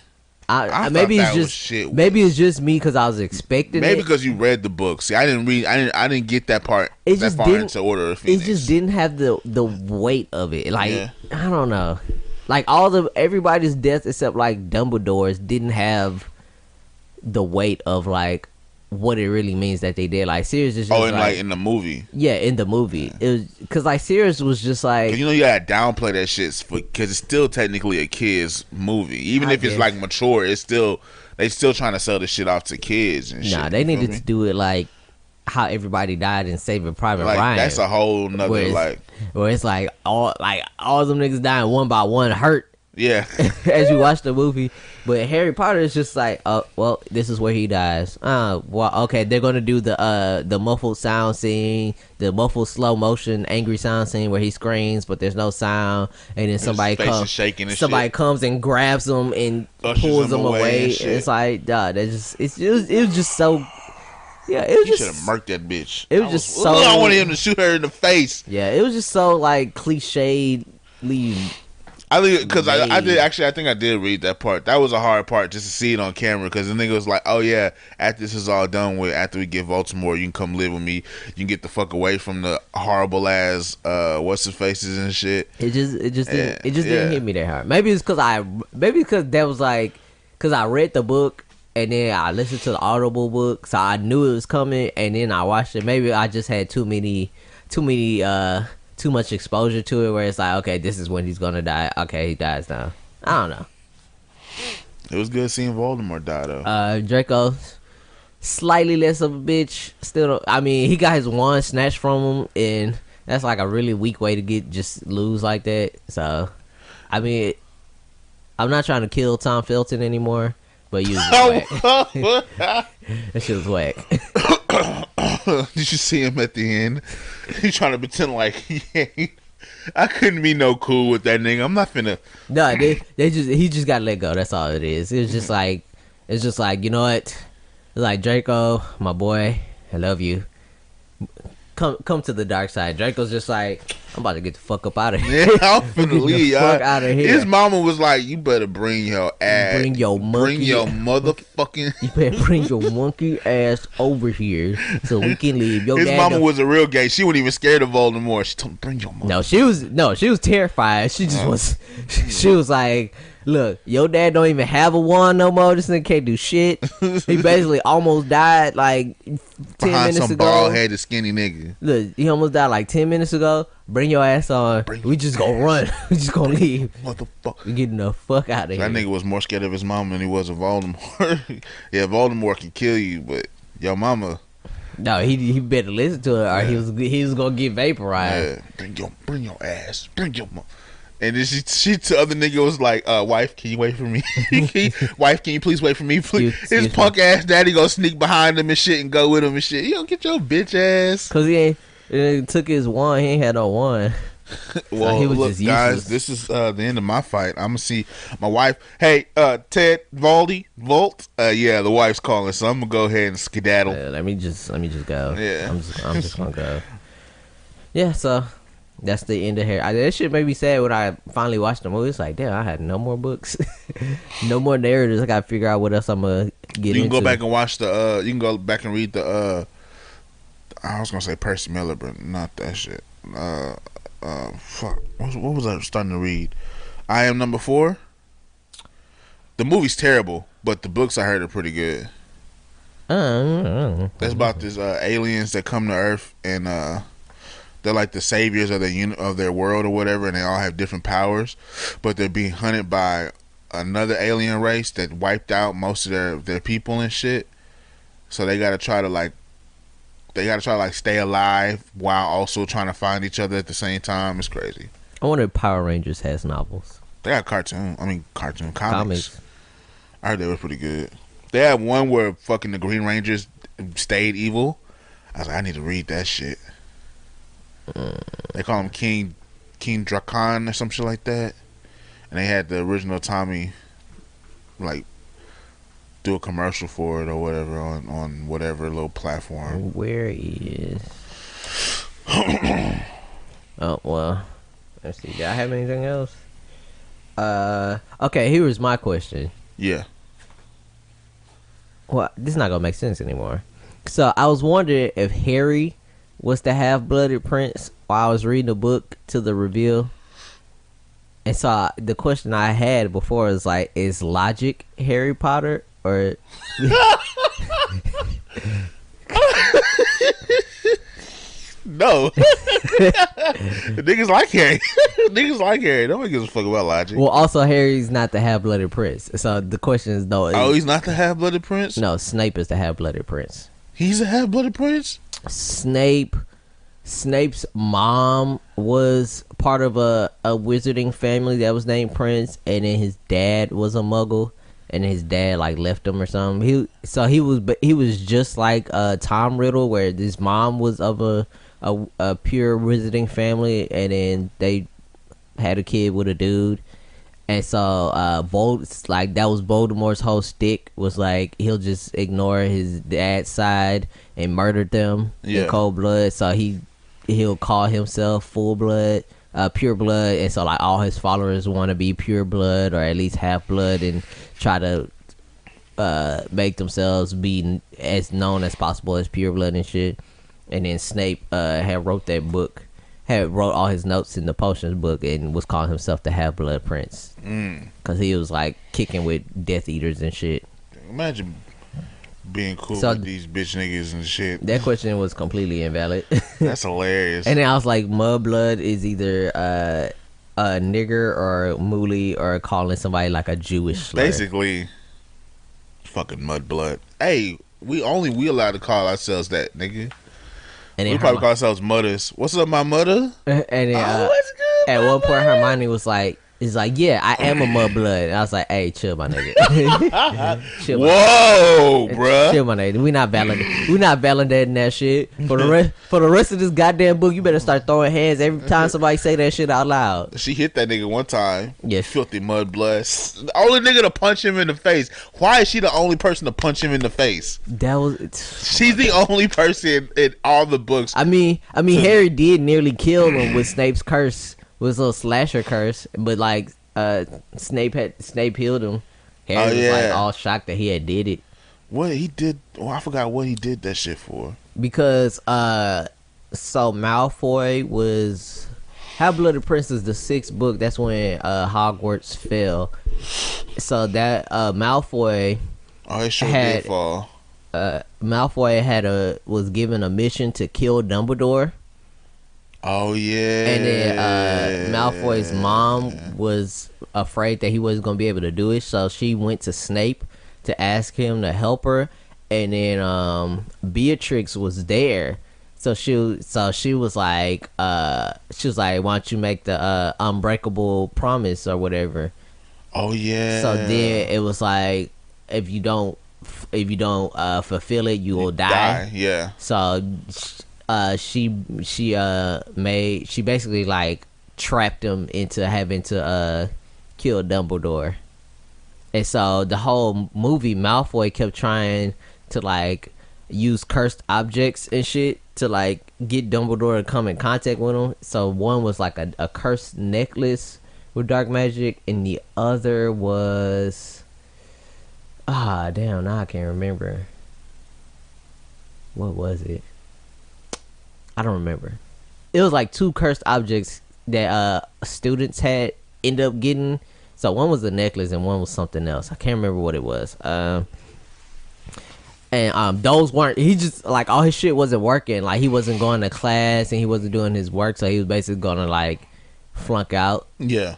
Maybe it's just me because I was expecting maybe because you read the book. See, I didn't get that part. Into Order of the Phoenix. It just didn't have the weight of it. Like, I don't know. Like everybody's death except like Dumbledore's didn't have the weight of like what it really means that they did. Like Sirius is just like in the movie. Yeah, in the movie. It was because like Sirius was just like, you gotta downplay that shit because it's still technically a kids movie. Even if it's like mature, it's still they still trying to sell the shit off to kids and shit. Nah, they needed to do it like how everybody died in Saving Private Ryan. That's a whole nother where it's like all them niggas dying one by one hurt. Yeah. As you watch the movie. But Harry Potter is just like, well, this is where he dies. Well, okay, they're gonna do the muffled sound scene, the muffled slow motion angry sound scene where he screams but there's no sound, and then somebody comes and grabs him and pulls him away. It's like, duh, it was just so. Yeah, it was should have murked that bitch. It was just so. I wanted him to shoot her in the face. Yeah, it was just so like cliched leave. I think because I did actually. I think I did read that part. That was a hard part just to see it on camera because the nigga was like, "Oh yeah, after this is all done with, after we get Baltimore, you can come live with me. You can get the fuck away from the horrible ass what's his faces and shit." It just didn't hit me that hard. Maybe it's because that was like because I read the book and then I listened to the Audible book, so I knew it was coming, and then I watched it. Maybe I just had too much exposure to it where it's like, okay, this is when he's gonna die. Okay, he dies now. I don't know. It was good seeing Voldemort die though. Draco, slightly less of a bitch. Still, I mean, he got his wand snatched from him, and that's like a really weak way to just lose like that. So, I mean, I'm not trying to kill Tom Felton anymore, but you was whack. That shit was whack. Did you see him at the end? He's trying to pretend like I couldn't be no cool with that nigga. I'm not finna. No, he just got let go. That's all it is. It's just like you know what? It's like Draco, my boy, I love you. Come to the dark side. Draco's just like, I'm about to get the fuck up out of here. Yeah, I'm finna leave, y'all. Fuck out of here. His mama was like, "You better bring your ass, bring your motherfucking, you better bring your monkey ass over here so we can leave." His mama was a real gay. She wasn't even scared of Voldemort. She told him, "Bring your mother." No, she was terrified. She just was. She was like, "Look, your dad don't even have a wand no more. This nigga can't do shit. He basically almost died like 10 minutes ago. Some bald-headed skinny nigga. Look, he almost died like 10 minutes ago. Bring your ass on. We just gonna run. We just gonna leave. Motherfucker. We getting the fuck out of here." That nigga was more scared of his mama than he was of Voldemort. Yeah, Voldemort can kill you, but your mama. No, he better listen to her, or he was gonna get vaporized. Yeah, bring your ass. Bring your mama. And then she to other nigga was like, "Wife, can you wait for me? Wife, can you please wait for me, please?" His punk ass daddy go sneak behind him and shit and go with him and shit. You don't get your bitch ass. Cause he took his wand. He ain't had no wand. Well, so he was look, just guys, this is the end of my fight. I'm gonna see my wife. Hey, Ted, Volt. Yeah, the wife's calling, so I'm gonna go ahead and skedaddle. Let me just go. Yeah, I'm just gonna go. Yeah, so. That's the end of here. That shit made me sad when I finally watched the movie. It's like, damn, I had no more books, no more narratives. I gotta figure out what else I'm gonna get into. You can go back and watch the. You can go back and read the. I was gonna say Percy Miller, but not that shit. Fuck. What was I starting to read? I Am Number 4. The movie's terrible, but the books I heard are pretty good. That's about this aliens that come to Earth and they're like the saviors of their world or whatever, and they all have different powers, but they're being hunted by another alien race that wiped out most of their people and shit. So they gotta try to stay alive while also trying to find each other at the same time. It's crazy. I wonder if Power Rangers has novels. They got comics. I heard they were pretty good. They had one where fucking the Green Rangers stayed evil. I was like, I need to read that shit. They call him King Drakon or some shit like that, and they had the original Tommy like do a commercial for it or whatever on whatever little platform. Where is? Oh well, let's see. Do I have anything else? Okay. Here was my question. Yeah. Well, this is not gonna make sense anymore. So I was wondering if Harry was the half-blooded prince while I was reading the book to the reveal. And so the question I had before was like, is Logic Harry Potter or no? Niggas like Harry. Niggas like Harry. Nobody gives a fuck about Logic. Well, also Harry's not the half-blooded prince. So the question is no. Oh, he's not the half-blooded prince? No, Snape is the half-blooded prince. He's a half-blooded prince? Snape's mom was part of a wizarding family that was named Prince, and then his dad was a Muggle, and his dad like left him or something. He was just like Tom Riddle, where his mom was of a pure wizarding family, and then they had a kid with a dude. And so that was Voldemort's whole stick, was like he'll just ignore his dad's side and murder them in cold blood. So he'll call himself full blood pure blood, and so like all his followers want to be pure blood or at least half blood and try to make themselves be as known as possible as pure blood and shit. And then Snape had wrote all his notes in the potions book and was calling himself the Half Blood Prince because he was like kicking with Death Eaters and shit. Imagine being cool with these bitch niggas and shit. That question was completely invalid. That's hilarious. And then I was like, Mudblood is either a nigger or mooly or calling somebody like a Jewish slur. Basically, fucking Mudblood. Hey, we allowed to call ourselves that, nigga. And we probably call ourselves mutters. What's up, my mother? And then, what's good? At one point, Hermione was like, yeah, I am a Mudblood. And I was like, hey, chill, my nigga. Chill, whoa, bruh. Chill, my nigga. We not validating that shit. For the rest of this goddamn book, you better start throwing hands every time somebody say that shit out loud. She hit that nigga one time. Yeah. Filthy Mudblood. The only nigga to punch him in the face. Why is she the only person to punch him in the face? She's the only person in all the books. I mean, Harry did nearly kill him with Snape's curse. Was a little slasher curse, but like Snape healed him. Harry was like all shocked that he had did it. What he did? Oh, I forgot what he did that shit for. Because so Malfoy was Half-Blooded Prince is the 6th book. That's when Hogwarts fell. So that Malfoy. Oh, it sure did fall. Malfoy was given a mission to kill Dumbledore. Oh yeah. And then Malfoy's mom was afraid that he wasn't gonna be able to do it, so she went to Snape to ask him to help her. And then Beatrix was there, so she was like, why don't you make the unbreakable promise or whatever? Oh yeah. So then it was like, if you don't fulfill it, you will die. Yeah. So. She basically like trapped him into having to kill Dumbledore. And so the whole movie, Malfoy kept trying to like use cursed objects and shit to like get Dumbledore to come in contact with him. So one was like a cursed necklace with dark magic, and the other was now I can't remember. What was it? I don't remember. It was like 2 cursed objects that students had ended up getting. So one was a necklace and one was something else. I can't remember what it was. And those weren't. He just like all his shit wasn't working. Like he wasn't going to class and he wasn't doing his work. So he was basically gonna like flunk out. Yeah.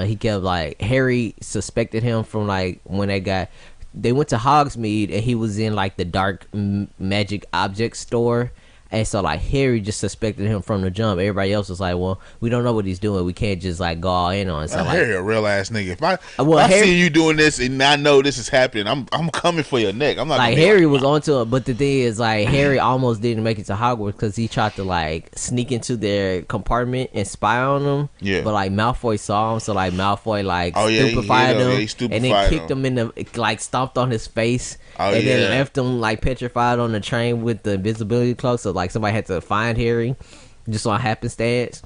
He kept like Harry suspected him from like when they went to Hogsmeade and he was in like the dark magic object store. And so like Harry just suspected him from the jump. Everybody else was like, well, we don't know what he's doing. We can't just like go all in on it. So, Harry a real ass nigga. If I see you doing this and I know this is happening, I'm coming for your neck. I'm not like Harry was onto it, but the thing is like Harry almost didn't make it to Hogwarts because he tried to like sneak into their compartment and spy on them. Yeah. But like Malfoy saw him, so like Malfoy like stupefied him and then kicked him in the like stomped on his face. And then left him like petrified on the train with the invisibility cloak. So like somebody had to find Harry just on happenstance.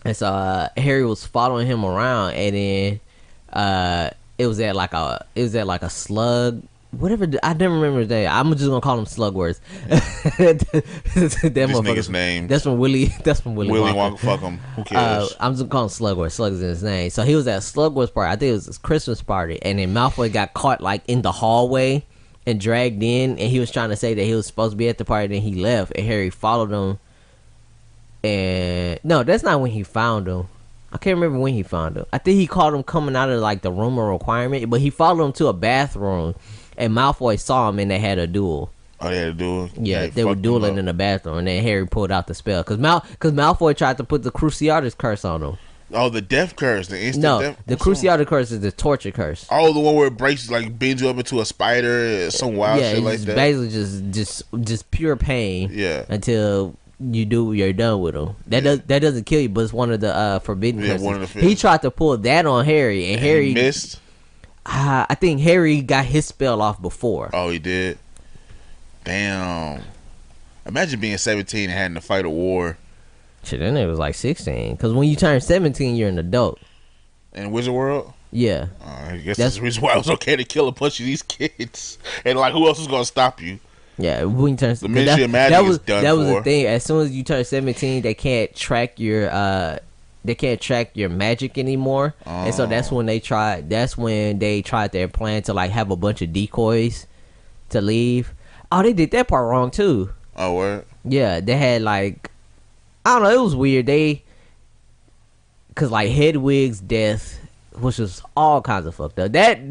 And so Harry was following him around, and then it was at like a slug. Whatever, I never remember his name. I'm just gonna call him Slugworth. This nigga's name. That's from Willy Wonka. Fuck him. Who cares? I'm just calling him Slugworth. Slug is in his name. So he was at Slugworth's party. I think it was his Christmas party, and then Malfoy got caught like in the hallway and dragged in, and he was trying to say that he was supposed to be at the party, then he left, and Harry followed him. And no, that's not when he found him. I can't remember when he found him. I think he caught him coming out of like the room of requirement, but he followed him to a bathroom. And Malfoy saw him and they had a duel. Oh, they had a duel? Yeah, they were dueling in the bathroom. And then Harry pulled out the spell. Because Malfoy tried to put the Cruciatus curse on him. Oh, the death curse. The instant death? The Cruciatus curse is the torture curse. Oh, the one where it breaks, like, bends you up into a spider or some wild shit like that? Yeah, basically just pure pain. Yeah. Until you're done with him. That doesn't kill you, but it's one of the forbidden curses. One of the he tried to pull that on Harry, and Harry he missed. I think Harry got his spell off before. Oh, he did? Damn. Imagine being 17 and having to fight a war Shit, that nigga was like 16. Because when you turn 17, you're an adult. In Wizard World? Yeah. I guess that's the reason why it was okay to kill a bunch of these kids. And like, who else is gonna stop you? Yeah, when you turn the Ministry of Magic is done. That was the thing. As soon as you turn 17, they can't track your magic anymore. And so that's when they tried their plan to like have a bunch of decoys to leave. Oh, they did that part wrong too. Oh, what? Yeah, they had like, I don't know, it was weird. Cause like Hedwig's death, which was all kinds of fucked up. That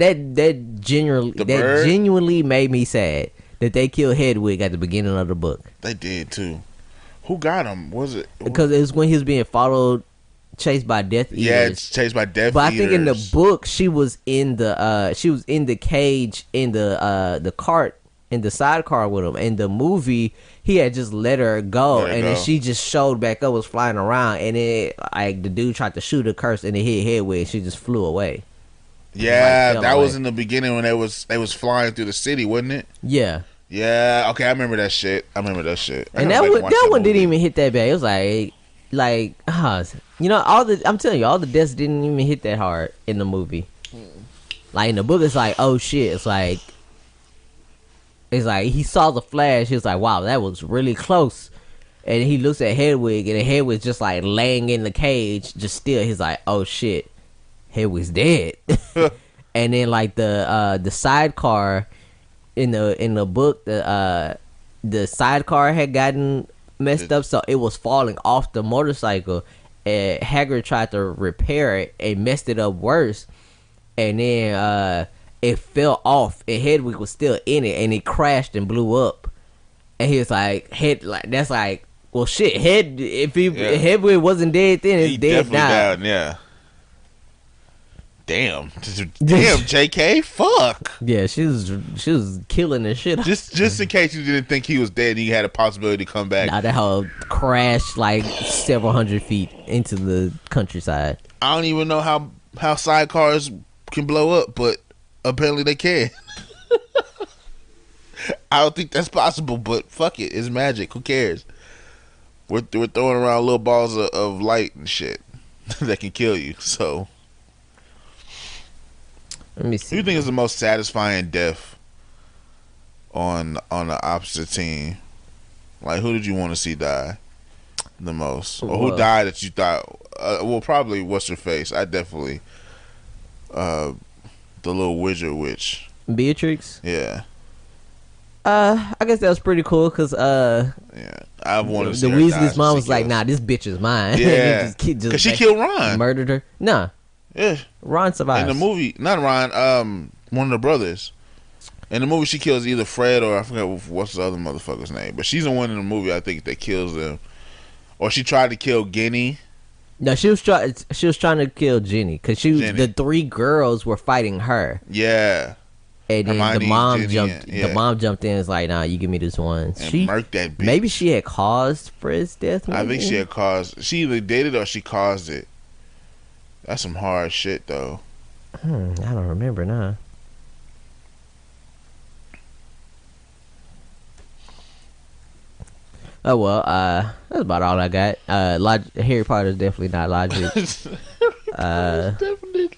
genuinely made me sad that they killed Hedwig at the beginning of the book. They did too. Who got him? Was it? Because it was when he was being chased by Death Eaters. Yeah, it's chased by Death Eaters. But I think in the book she was in the cage in the cart, in the sidecar with him. In the movie, he had just let her go, then she just showed back up, was flying around, and then like the dude tried to shoot her, curse, and it hit Hedwig, and she just flew away. Yeah, that was in the beginning when they was flying through the city, wasn't it? Yeah. Yeah. Okay, I remember that shit. And that one didn't even hit that bad. It was like I'm telling you, all the deaths didn't even hit that hard in the movie. Like in the book, it's like, oh shit, it's like he saw the flash. He was like, wow, that was really close. And he looks at Hedwig, and Hedwig's just like laying in the cage, just still. He's like, oh shit, Hedwig's dead. And then like the sidecar in the book, the sidecar had gotten messed up, so it was falling off the motorcycle. And Hagrid tried to repair it and messed it up worse. And then it fell off, and Hedwig was still in it, and it crashed and blew up. And he was like, that's like, well, shit. Hedwig wasn't dead then, it's dead now. Yeah. Damn, JK, fuck. Yeah, she was killing the shit. Just in case you didn't think he was dead, and you had a possibility to come back. Nah, that hoe crashed like several hundred feet into the countryside. I don't even know how sidecars can blow up, but apparently they can. I don't think that's possible, but fuck it, it's magic. Who cares? We're throwing around little balls of light and shit that can kill you. So, let me see. Who do you think is the most satisfying death on the opposite team? Like, who did you want to see die the most, or who died that you thought? Well, probably what's her face. I definitely. The little wizard witch, Beatrix. Yeah. I guess that was pretty cool because yeah, I wanted to see the Weasley's mom was like, "Nah, this bitch is mine." Yeah, because she killed Ron, murdered her. Nah, yeah, Ron survived in the movie. Not Ron, one of the brothers. In the movie, she kills either Fred or I forget what's the other motherfucker's name, but she's the one in the movie I think that kills them, or she tried to kill Ginny. No, she was trying to kill Ginny because the three girls were fighting her. Yeah. And then Hermione, the mom jumped in and was like, nah, you give me this one. And she murked that bitch. Maybe she had caused Fred's death. I think she had caused. She either did it or she caused it. That's some hard shit, though. I don't remember now. Oh well, that's about all I got. Harry Potter's definitely not logic. Definitely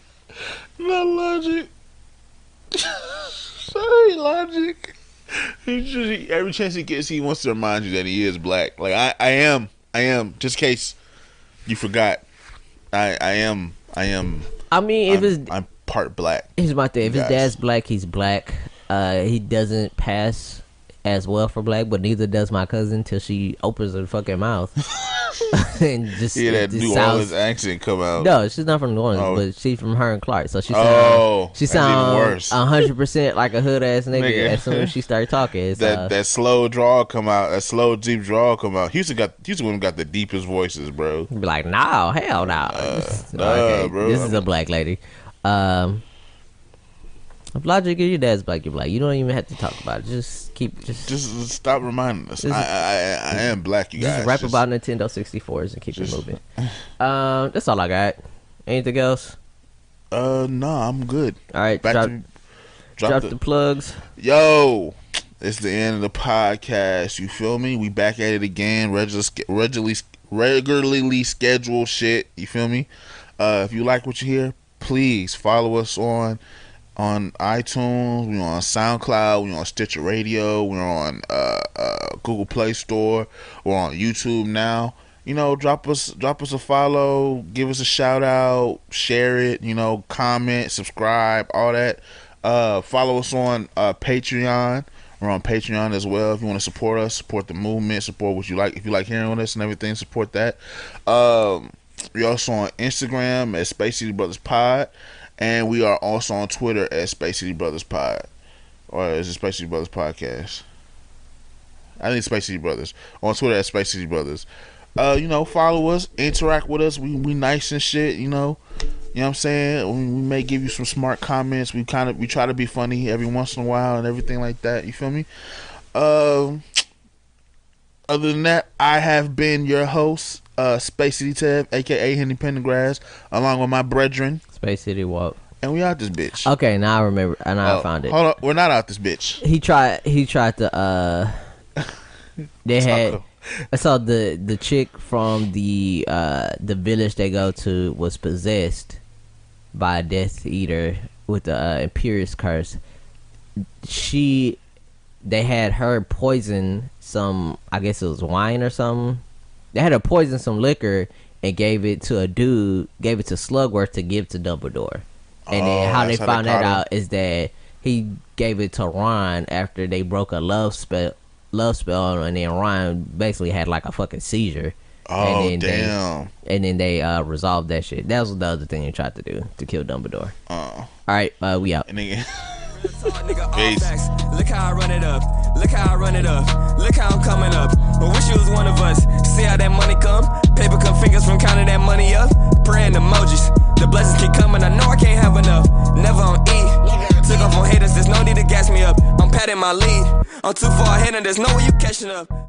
not logic. Sorry, logic. Every chance he gets, he wants to remind you that he is black. Like I am. Just in case you forgot, I am. I mean, I'm part black. Here's my thing. If his dad's black, he's black. He doesn't pass as well for black, but neither does my cousin till she opens her fucking mouth and just that New Orleans accent come out. No, she's not from New Orleans, but she's from her and Clark, so she sounds 100% like a hood ass nigga as soon as she started talking. That slow drawl come out, that slow deep drawl come out. Houston women got the deepest voices, bro. Be like, no, hell no. Okay, bro. This is a black lady. If logic is your dad's black, you're black. You don't even have to talk about it. Just stop reminding us. I am black, you guys. Just rap about Nintendo 64s and keep it moving. That's all I got. Anything else? No, I'm good. All right, drop the plugs. Yo, it's the end of the podcast. You feel me? We back at it again. regularly scheduled shit. You feel me? If you like what you hear, please follow us on iTunes. We're on SoundCloud. We're on Stitcher Radio. We're on Google Play Store. We're on YouTube now. You know, drop us a follow, give us a shout out, share it, you know, comment, subscribe, all that. Follow us on Patreon. We're on Patreon as well. If you want to support us, support the movement, support what you like. If you like hearing us and everything, support that. We're also on Instagram at Space City Brothers Pod, and we are also on Twitter at Space City Brothers Pod. Or is it Space City Brothers Podcast? I think Space City Brothers. On Twitter at Space City Brothers. You know, follow us, interact with us. We nice and shit, you know. You know what I'm saying? We may give you some smart comments. We try to be funny every once in a while and everything like that. You feel me? Other than that, I have been your host, Space City Tab, aka Henry Pendergrass, along with my brethren, Space City Walk. And we out this bitch. Okay, now I remember. And I found it. Hold on, we're not out this bitch. He tried to. They had. So the chick from the village they go to was possessed by a Death Eater with the Imperious curse. They had her poison some, I guess it was wine or something. They had her poison some liquor and gave it to Slugworth to give to Dumbledore. And then how they found that out is that he gave it to Ron after they broke a love spell on him, and then Ron basically had like a fucking seizure. Oh, and then damn. They resolved that shit. That was the other thing they tried to do, to kill Dumbledore. Alright, we out. Peace. Look how I run it up. Look how I run it up. Look how I'm coming up. I wish you was one of us. See how that money come? Paper cut fingers from counting that money up. Praying emojis. The blessings keep coming. I know I can't have enough. Never on E. Took off on haters. There's no need to gas me up. I'm patting my lead. I'm too far ahead and there's no way you catching up.